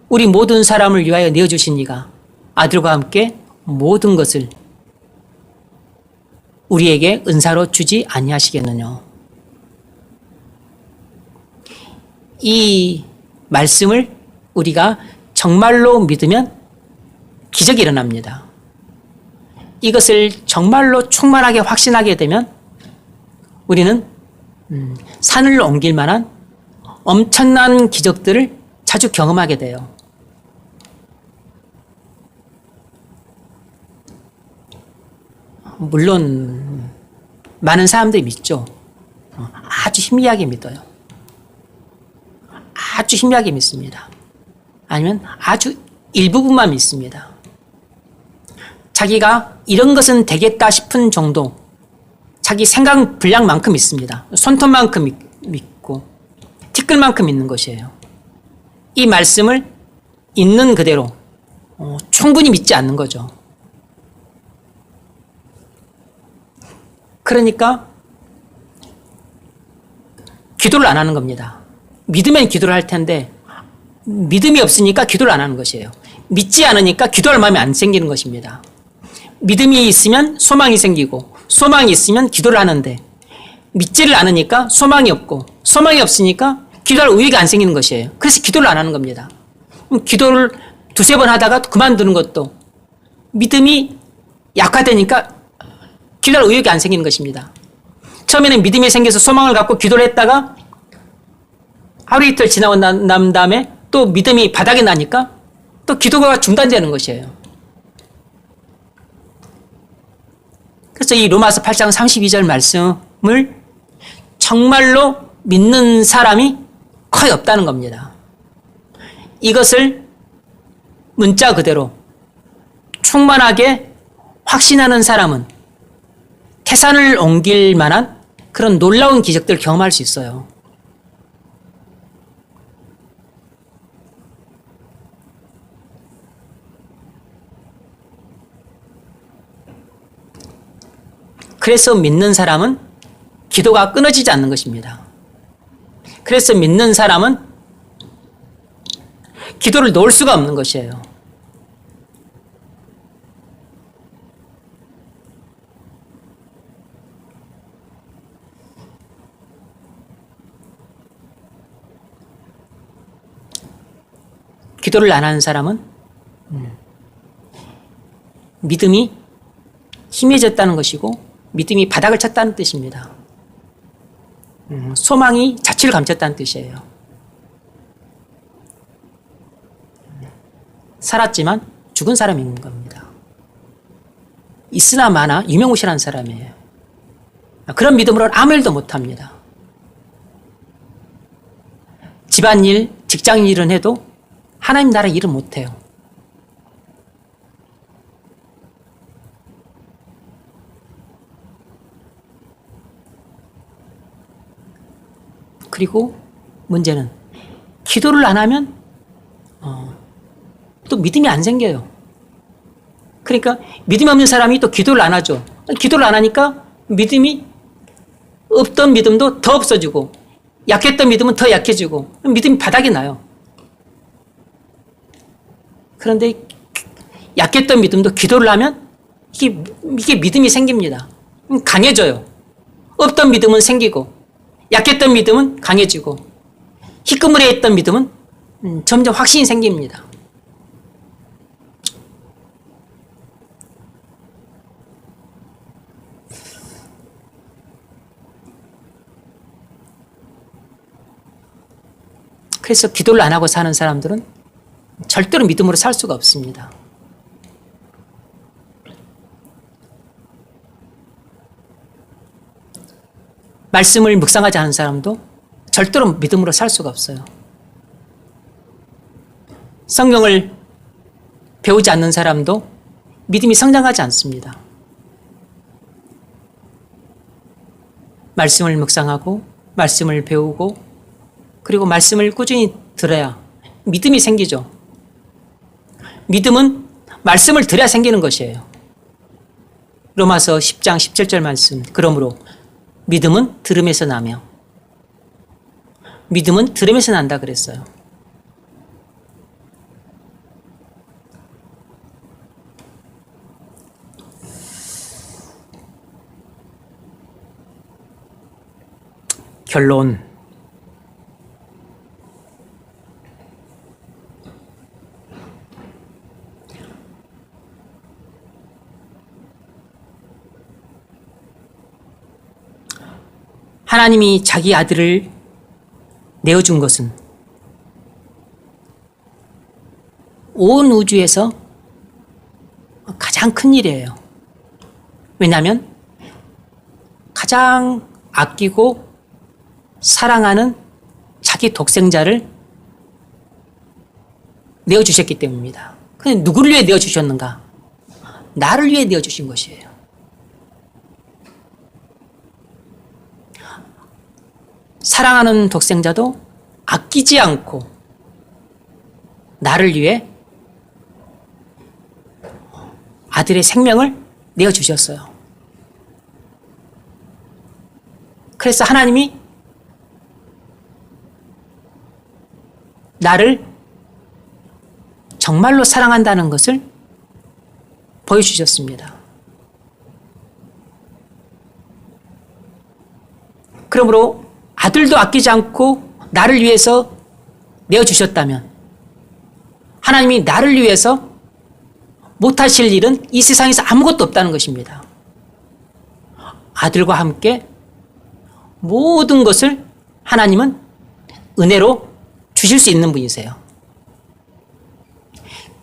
Speaker 1: 우리 모든 사람을 위하여 내어주신 이가 아들과 함께 모든 것을 우리에게 은사로 주지 아니하시겠느냐. 이 말씀을 우리가 정말로 믿으면 기적이 일어납니다. 이것을 정말로 충만하게 확신하게 되면 우리는 산을 옮길 만한 엄청난 기적들을 자주 경험하게 돼요. 물론 많은 사람들이 믿죠. 아주 희미하게 믿어요. 아주 희미하게 믿습니다. 아니면 아주 일부분만 믿습니다. 자기가 이런 것은 되겠다 싶은 정도, 자기 생각 분량만큼 있습니다. 손톱만큼 믿고 티끌만큼 있는 것이에요. 이 말씀을 있는 그대로 충분히 믿지 않는 거죠. 그러니까 기도를 안 하는 겁니다. 믿으면 기도를 할 텐데 믿음이 없으니까 기도를 안 하는 것이에요. 믿지 않으니까 기도할 마음이 안 생기는 것입니다. 믿음이 있으면 소망이 생기고 소망이 있으면 기도를 하는데 믿지를 않으니까 소망이 없고 소망이 없으니까 기도할 의욕이 안 생기는 것이에요. 그래서 기도를 안 하는 겁니다. 기도를 두세 번 하다가 그만두는 것도 믿음이 약화되니까 기도할 의욕이 안 생기는 것입니다. 처음에는 믿음이 생겨서 소망을 갖고 기도를 했다가 하루 이틀 지나고 난 다음에 또 믿음이 바닥에 나니까 또 기도가 중단되는 것이에요. 그래서 이 로마서 8장 32절 말씀을 정말로 믿는 사람이 거의 없다는 겁니다. 이것을 문자 그대로 충만하게 확신하는 사람은 태산을 옮길 만한 그런 놀라운 기적들을 경험할 수 있어요. 그래서 믿는 사람은 기도가 끊어지지 않는 것입니다. 그래서 믿는 사람은 기도를 놓을 수가 없는 것이에요. 기도를 안 하는 사람은 믿음이 희미해졌다는 것이고 믿음이 바닥을 쳤다는 뜻입니다. 소망이 자취를 감췄다는 뜻이에요. 살았지만 죽은 사람인 겁니다. 있으나 마나 유명무실한 사람이에요. 그런 믿음으로는 아무 일도 못합니다. 집안일, 직장일은 해도 하나님 나라 일은 못해요. 그리고 문제는 기도를 안 하면 또 믿음이 안 생겨요. 그러니까 믿음이 없는 사람이 또 기도를 안 하죠. 기도를 안 하니까 믿음이 없던 믿음도 더 없어지고 약했던 믿음은 더 약해지고 믿음이 바닥이 나요. 그런데 약했던 믿음도 기도를 하면 이게 믿음이 생깁니다. 강해져요. 없던 믿음은 생기고 약했던 믿음은 강해지고 희끄무레 했던 믿음은 점점 확신이 생깁니다. 그래서 기도를 안 하고 사는 사람들은 절대로 믿음으로 살 수가 없습니다. 말씀을 묵상하지 않은 사람도 절대로 믿음으로 살 수가 없어요. 성경을 배우지 않는 사람도 믿음이 성장하지 않습니다. 말씀을 묵상하고 말씀을 배우고 그리고 말씀을 꾸준히 들어야 믿음이 생기죠. 믿음은 말씀을 들어야 생기는 것이에요. 로마서 10장 17절 말씀. 그러므로 믿음은 들음에서 나며 믿음은 들음에서 난다 그랬어요. 결론. 하나님이 자기 아들을 내어준 것은 온 우주에서 가장 큰 일이에요. 왜냐하면 가장 아끼고 사랑하는 자기 독생자를 내어주셨기 때문입니다. 근데 누구를 위해 내어주셨는가? 나를 위해 내어주신 것이에요. 사랑하는 독생자도 아끼지 않고 나를 위해 아들의 생명을 내어주셨어요. 그래서 하나님이 나를 정말로 사랑한다는 것을 보여주셨습니다. 그러므로 아들도 아끼지 않고 나를 위해서 내어주셨다면 하나님이 나를 위해서 못하실 일은 이 세상에서 아무것도 없다는 것입니다. 아들과 함께 모든 것을 하나님은 은혜로 주실 수 있는 분이세요.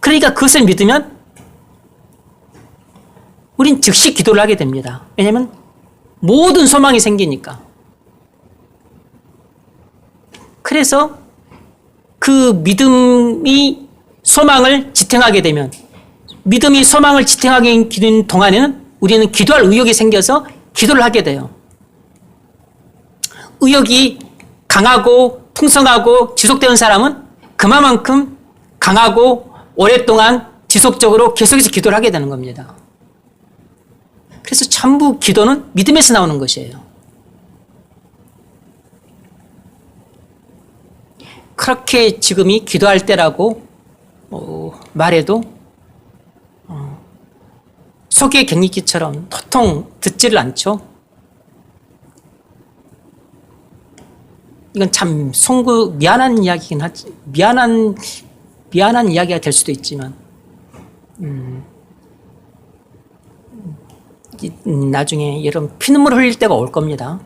Speaker 1: 그러니까 그것을 믿으면 우린 즉시 기도를 하게 됩니다. 왜냐하면 모든 소망이 생기니까. 그래서 그 믿음이 소망을 지탱하게 되면 믿음이 소망을 지탱하게 되는 동안에는 우리는 기도할 의욕이 생겨서 기도를 하게 돼요. 의욕이 강하고 풍성하고 지속되는 사람은 그만큼 강하고 오랫동안 지속적으로 계속해서 기도를 하게 되는 겁니다. 그래서 전부 기도는 믿음에서 나오는 것이에요. 그렇게 지금이 기도할 때라고 말해도 속의 갱년기처럼 도통 듣지를 않죠. 이건 참 미안한 이야기긴 하지. 미안한 이야기가 될 수도 있지만 나중에 여러분 피눈물 흘릴 때가 올 겁니다.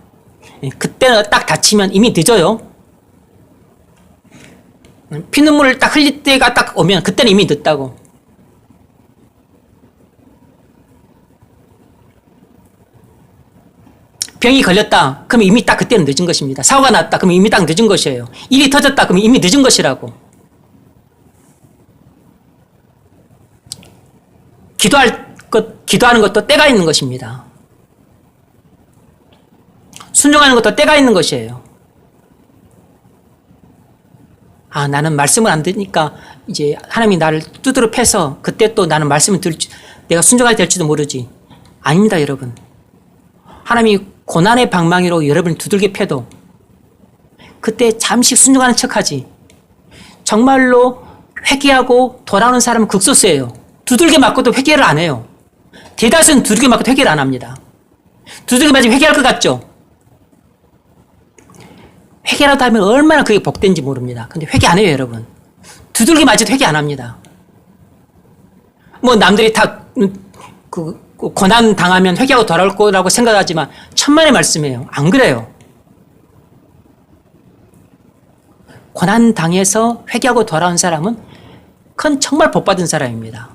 Speaker 1: 그때 딱 다치면 이미 늦어요. 피눈물을 딱 흘릴 때가 딱 오면 그때는 이미 늦다고. 병이 걸렸다. 그러면 이미 딱 그때는 늦은 것입니다. 사고가 났다. 그러면 이미 딱 늦은 것이에요. 일이 터졌다. 그러면 이미 늦은 것이라고. 기도하는 것도 때가 있는 것입니다. 순종하는 것도 때가 있는 것이에요. 나는 말씀을 안 듣니까 이제 하나님이 나를 두드러 패서 그때 또 나는 말씀을 내가 순종하게 될지도 모르지. 아닙니다, 여러분. 하나님이 고난의 방망이로 여러분을 두들겨 패도 그때 잠시 순종하는 척하지. 정말로 회개하고 돌아오는 사람은 극소수예요. 두들겨 맞고도 회개를 안 해요. 대다수는 두들겨 맞고도 회개를 안 합니다. 두들겨 맞으면 회개할 것 같죠? 회개라도 하면 얼마나 그게 복된지 모릅니다. 근데 회개 안 해요, 여러분. 두들겨 맞아도 회개 안 합니다. 남들이 다 고난 당하면 회개하고 돌아올 거라고 생각하지만 천만의 말씀이에요. 안 그래요. 고난 당해서 회개하고 돌아온 사람은 그건 정말 복받은 사람입니다.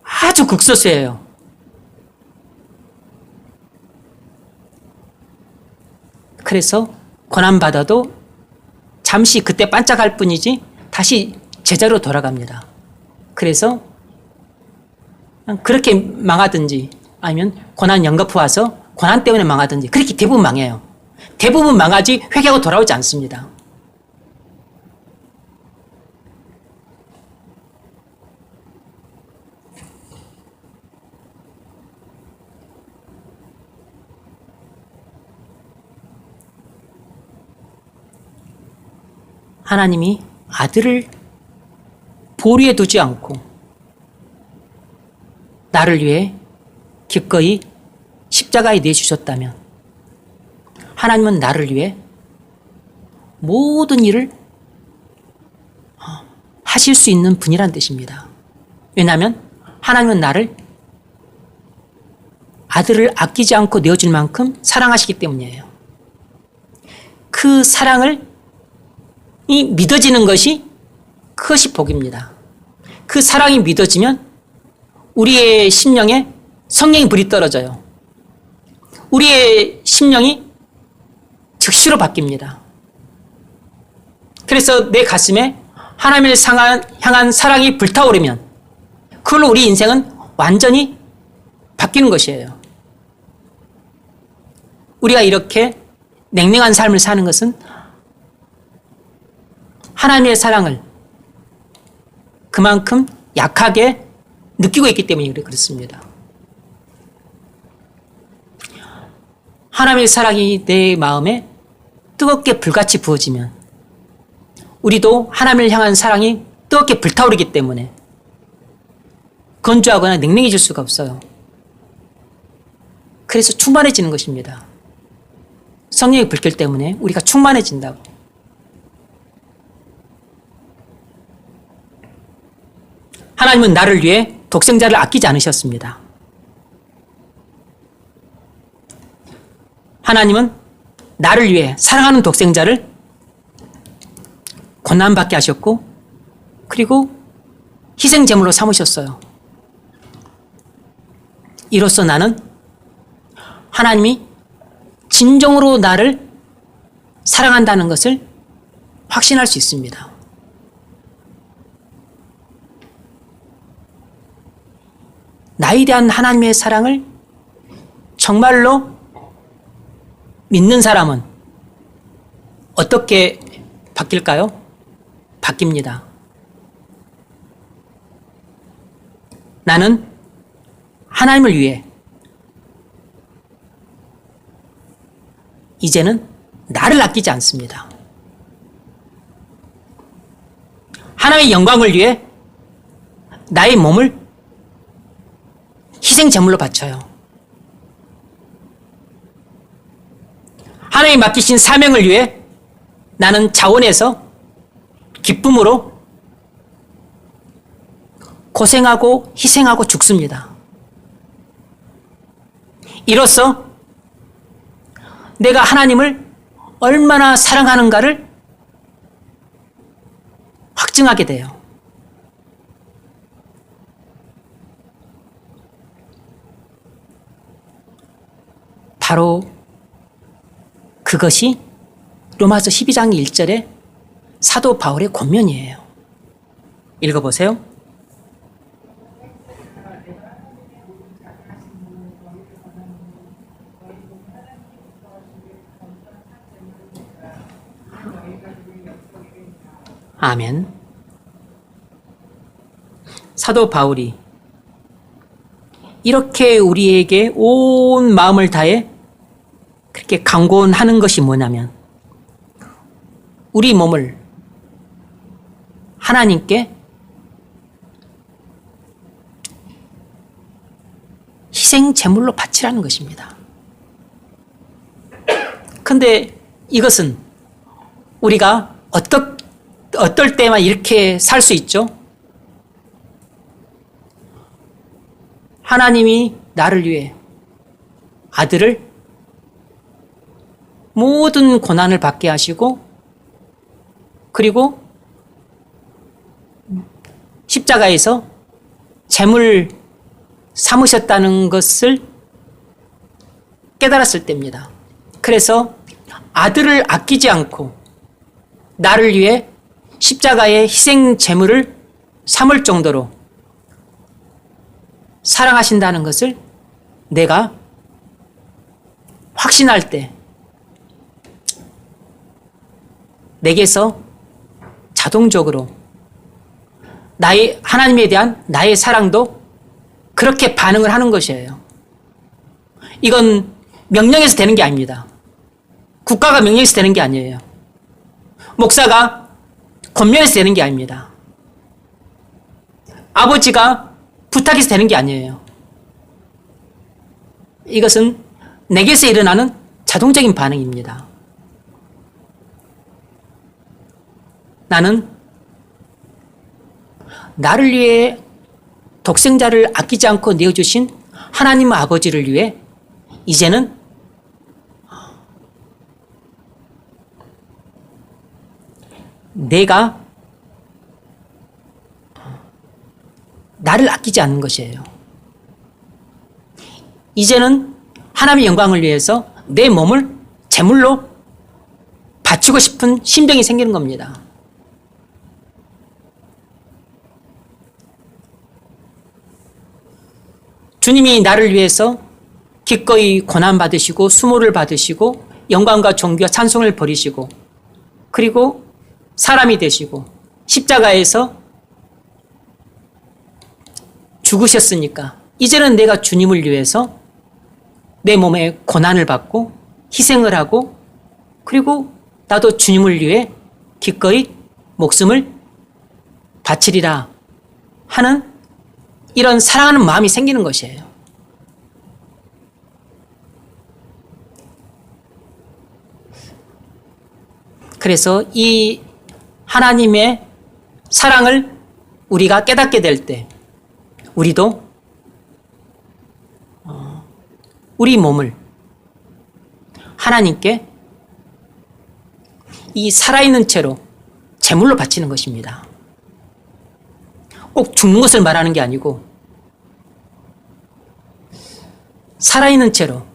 Speaker 1: 아주 극소수예요. 그래서 고난받아도 잠시 그때 반짝할 뿐이지 다시 제자로 돌아갑니다. 그래서 그렇게 망하든지 아니면 고난 연거푸 와서 고난 때문에 망하든지 그렇게 대부분 망해요. 대부분 망하지 회개하고 돌아오지 않습니다. 하나님이 아들을 보루에 두지 않고 나를 위해 기꺼이 십자가에 내주셨다면 하나님은 나를 위해 모든 일을 하실 수 있는 분이란 뜻입니다. 왜냐하면 하나님은 나를 아들을 아끼지 않고 내어줄 만큼 사랑하시기 때문이에요. 그 사랑을 믿어지는 것이 그것이 복입니다. 그 사랑이 믿어지면 우리의 심령에 성령의 불이 떨어져요. 우리의 심령이 즉시로 바뀝니다. 그래서 내 가슴에 하나님을 향한 사랑이 불타오르면 그걸로 우리 인생은 완전히 바뀌는 것이에요. 우리가 이렇게 냉랭한 삶을 사는 것은 하나님의 사랑을 그만큼 약하게 느끼고 있기 때문에 그렇습니다. 하나님의 사랑이 내 마음에 뜨겁게 불같이 부어지면 우리도 하나님을 향한 사랑이 뜨겁게 불타오르기 때문에 건조하거나 냉랭해질 수가 없어요. 그래서 충만해지는 것입니다. 성령의 불길 때문에 우리가 충만해진다고. 하나님은 나를 위해 독생자를 아끼지 않으셨습니다. 하나님은 나를 위해 사랑하는 독생자를 고난받게 하셨고 그리고 희생제물로 삼으셨어요. 이로써 나는 하나님이 진정으로 나를 사랑한다는 것을 확신할 수 있습니다. 나에 대한 하나님의 사랑을 정말로 믿는 사람은 어떻게 바뀔까요? 바뀝니다. 나는 하나님을 위해 이제는 나를 아끼지 않습니다. 하나님의 영광을 위해 나의 몸을 희생 제물로 바쳐요. 하나님이 맡기신 사명을 위해 나는 자원해서 기쁨으로 고생하고 희생하고 죽습니다. 이로써 내가 하나님을 얼마나 사랑하는가를 확증하게 돼요. 바로 그것이 로마서 12장 1절의 사도 바울의 권면이에요. 읽어보세요. 아멘. 사도 바울이 이렇게 우리에게 온 마음을 다해 그렇게 강권하는 것이 뭐냐면 우리 몸을 하나님께 희생 제물로 바치라는 것입니다. 그런데 이것은 우리가 어떨 때만 이렇게 살 수 있죠? 하나님이 나를 위해 아들을 모든 고난을 받게 하시고 그리고 십자가에서 제물 삼으셨다는 것을 깨달았을 때입니다. 그래서 아들을 아끼지 않고 나를 위해 십자가의 희생 제물을 삼을 정도로 사랑하신다는 것을 내가 확신할 때 내게서 자동적으로 하나님에 대한 나의 사랑도 그렇게 반응을 하는 것이에요. 이건 명령해서 되는 게 아닙니다. 국가가 명령해서 되는 게 아니에요. 목사가 권면해서 되는 게 아닙니다. 아버지가 부탁해서 되는 게 아니에요. 이것은 내게서 일어나는 자동적인 반응입니다. 나는 나를 위해 독생자를 아끼지 않고 내어주신 하나님 아버지를 위해 이제는 내가 나를 아끼지 않는 것이에요. 이제는 하나님의 영광을 위해서 내 몸을 제물로 바치고 싶은 심정이 생기는 겁니다. 주님이 나를 위해서 기꺼이 고난받으시고 수모를 받으시고 영광과 존귀와 찬송을 버리시고 그리고 사람이 되시고 십자가에서 죽으셨으니까 이제는 내가 주님을 위해서 내 몸에 고난을 받고 희생을 하고 그리고 나도 주님을 위해 기꺼이 목숨을 바치리라 하는 이런 사랑하는 마음이 생기는 것이에요. 그래서 이 하나님의 사랑을 우리가 깨닫게 될 때 우리도 우리 몸을 하나님께 이 살아있는 채로 제물로 바치는 것입니다. 꼭 죽는 것을 말하는 게 아니고 살아있는 채로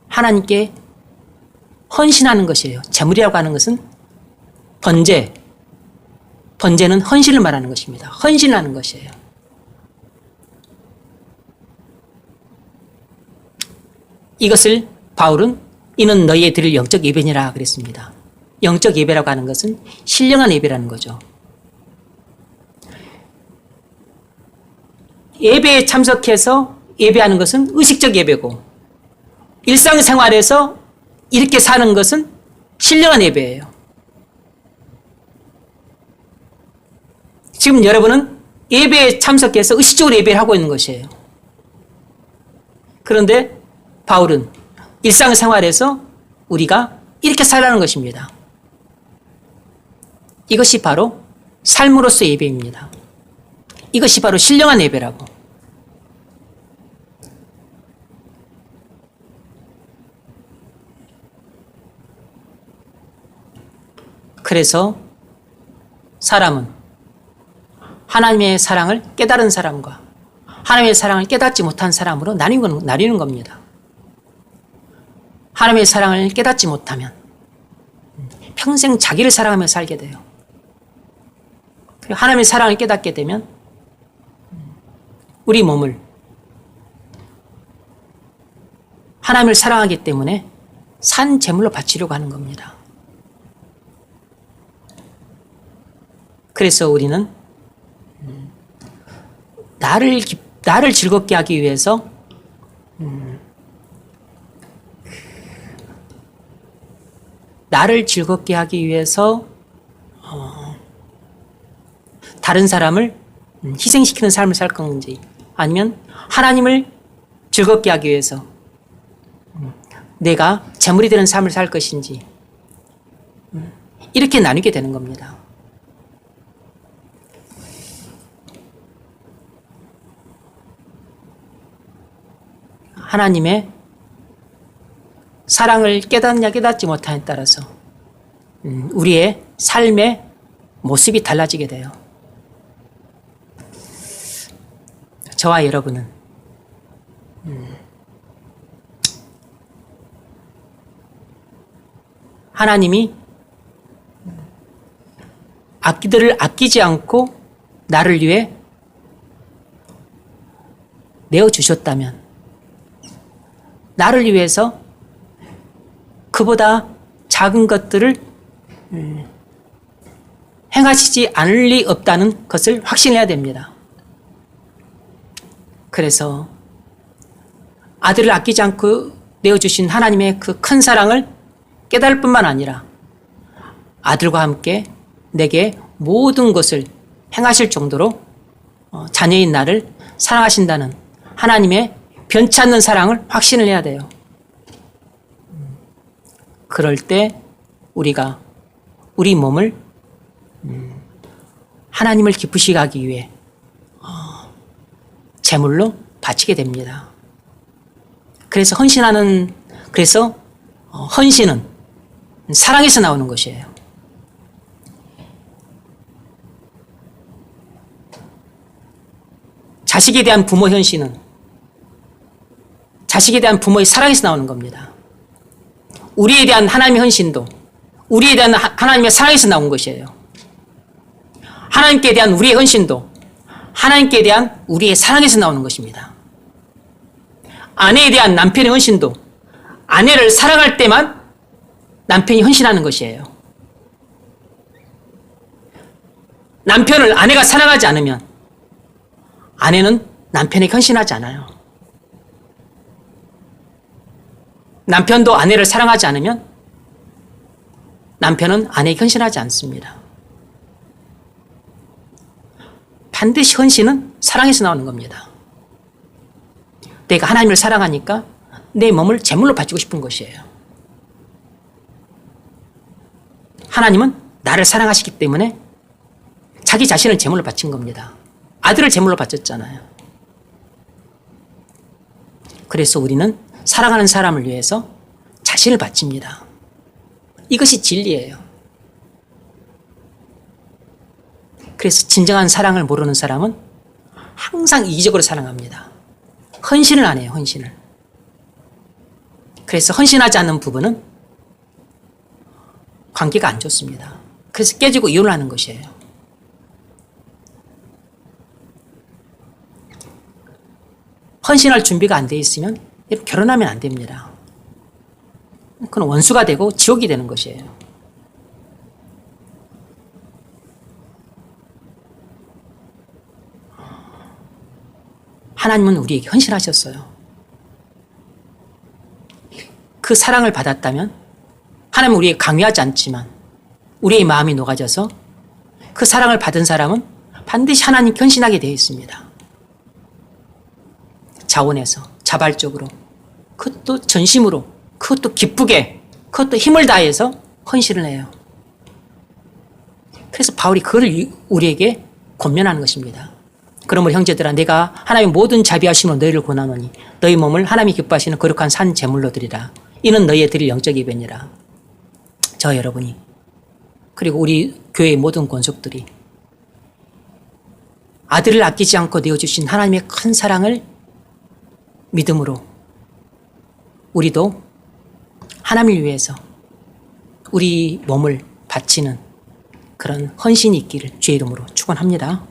Speaker 1: 하나님께 헌신하는 것이에요. 제물이라고 하는 것은 번제는 헌신을 말하는 것입니다. 헌신하는 것이에요. 이것을 바울은 이는 너희에 드릴 영적 예배니라 그랬습니다. 영적 예배라고 하는 것은 신령한 예배라는 거죠. 예배에 참석해서 예배하는 것은 의식적 예배고 일상생활에서 이렇게 사는 것은 신령한 예배예요. 지금 여러분은 예배에 참석해서 의식적으로 예배를 하고 있는 것이에요. 그런데 바울은 일상생활에서 우리가 이렇게 살라는 것입니다. 이것이 바로 삶으로서의 예배입니다. 이것이 바로 신령한 예배라고. 그래서 사람은 하나님의 사랑을 깨달은 사람과 하나님의 사랑을 깨닫지 못한 사람으로 나뉘는 겁니다. 하나님의 사랑을 깨닫지 못하면 평생 자기를 사랑하며 살게 돼요. 그리고 하나님의 사랑을 깨닫게 되면 우리 몸을 하나님을 사랑하기 때문에 산 제물로 바치려고 하는 겁니다. 그래서 우리는 나를 즐겁게 하기 위해서 나를 즐겁게 하기 위해서 다른 사람을 희생시키는 삶을 살 건지 아니면 하나님을 즐겁게 하기 위해서 내가 제물이 되는 삶을 살 것인지 이렇게 나뉘게 되는 겁니다. 하나님의 사랑을 깨닫냐 깨닫지 못하냐에 따라서 우리의 삶의 모습이 달라지게 돼요. 저와 여러분은 하나님이 악기들을 아끼지 않고 나를 위해 내어주셨다면 나를 위해서 그보다 작은 것들을 행하시지 않을 리 없다는 것을 확신해야 됩니다. 그래서 아들을 아끼지 않고 내어주신 하나님의 그 큰 사랑을 깨달을 뿐만 아니라 아들과 함께 내게 모든 것을 행하실 정도로 자녀인 나를 사랑하신다는 하나님의 변치 않는 사랑을 확신을 해야 돼요. 그럴 때 우리가 우리 몸을 하나님을 기쁘시게 하기 위해 제물로 바치게 됩니다. 그래서 헌신은 사랑에서 나오는 것이에요. 자식에 대한 부모 헌신은 자식에 대한 부모의 사랑에서 나오는 겁니다. 우리에 대한 하나님의 헌신도 우리에 대한 하나님의 사랑에서 나온 것이에요. 하나님께 대한 우리의 헌신도 하나님께 대한 우리의 사랑에서 나오는 것입니다. 아내에 대한 남편의 헌신도 아내를 사랑할 때만 남편이 헌신하는 것이에요. 남편을 아내가 사랑하지 않으면 아내는 남편에게 헌신하지 않아요. 남편도 아내를 사랑하지 않으면 남편은 아내에게 헌신하지 않습니다. 반드시 헌신은 사랑에서 나오는 겁니다. 내가 하나님을 사랑하니까 내 몸을 제물로 바치고 싶은 것이에요. 하나님은 나를 사랑하시기 때문에 자기 자신을 제물로 바친 겁니다. 아들을 제물로 바쳤잖아요. 그래서 우리는 사랑하는 사람을 위해서 자신을 바칩니다. 이것이 진리예요. 그래서 진정한 사랑을 모르는 사람은 항상 이기적으로 사랑합니다. 헌신을 안 해요, 헌신을. 그래서 헌신하지 않는 부부는 관계가 안 좋습니다. 그래서 깨지고 이혼을 하는 것이에요. 헌신할 준비가 안 돼 있으면 결혼하면 안 됩니다. 그건 원수가 되고 지옥이 되는 것이에요. 하나님은 우리에게 헌신하셨어요. 그 사랑을 받았다면 하나님은 우리에게 강요하지 않지만 우리의 마음이 녹아져서 그 사랑을 받은 사람은 반드시 하나님께 헌신하게 되어 있습니다. 자원해서, 자발적으로, 그것도 전심으로, 그것도 기쁘게, 그것도 힘을 다해서 헌신을 해요. 그래서 바울이 그걸 우리에게 권면하는 것입니다. 그러므로 형제들아, 내가 하나님의 모든 자비하심으로 너희를 권하노니 너희 몸을 하나님이 기뻐하시는 거룩한 산 제물로 드리라. 이는 너희의 드릴 영적 예배니라. 저 여러분이, 그리고 우리 교회의 모든 권속들이 아들을 아끼지 않고 내어주신 하나님의 큰 사랑을 믿음으로 우리도 하나님을 위해서 우리 몸을 바치는 그런 헌신이 있기를 주의 이름으로 축원합니다.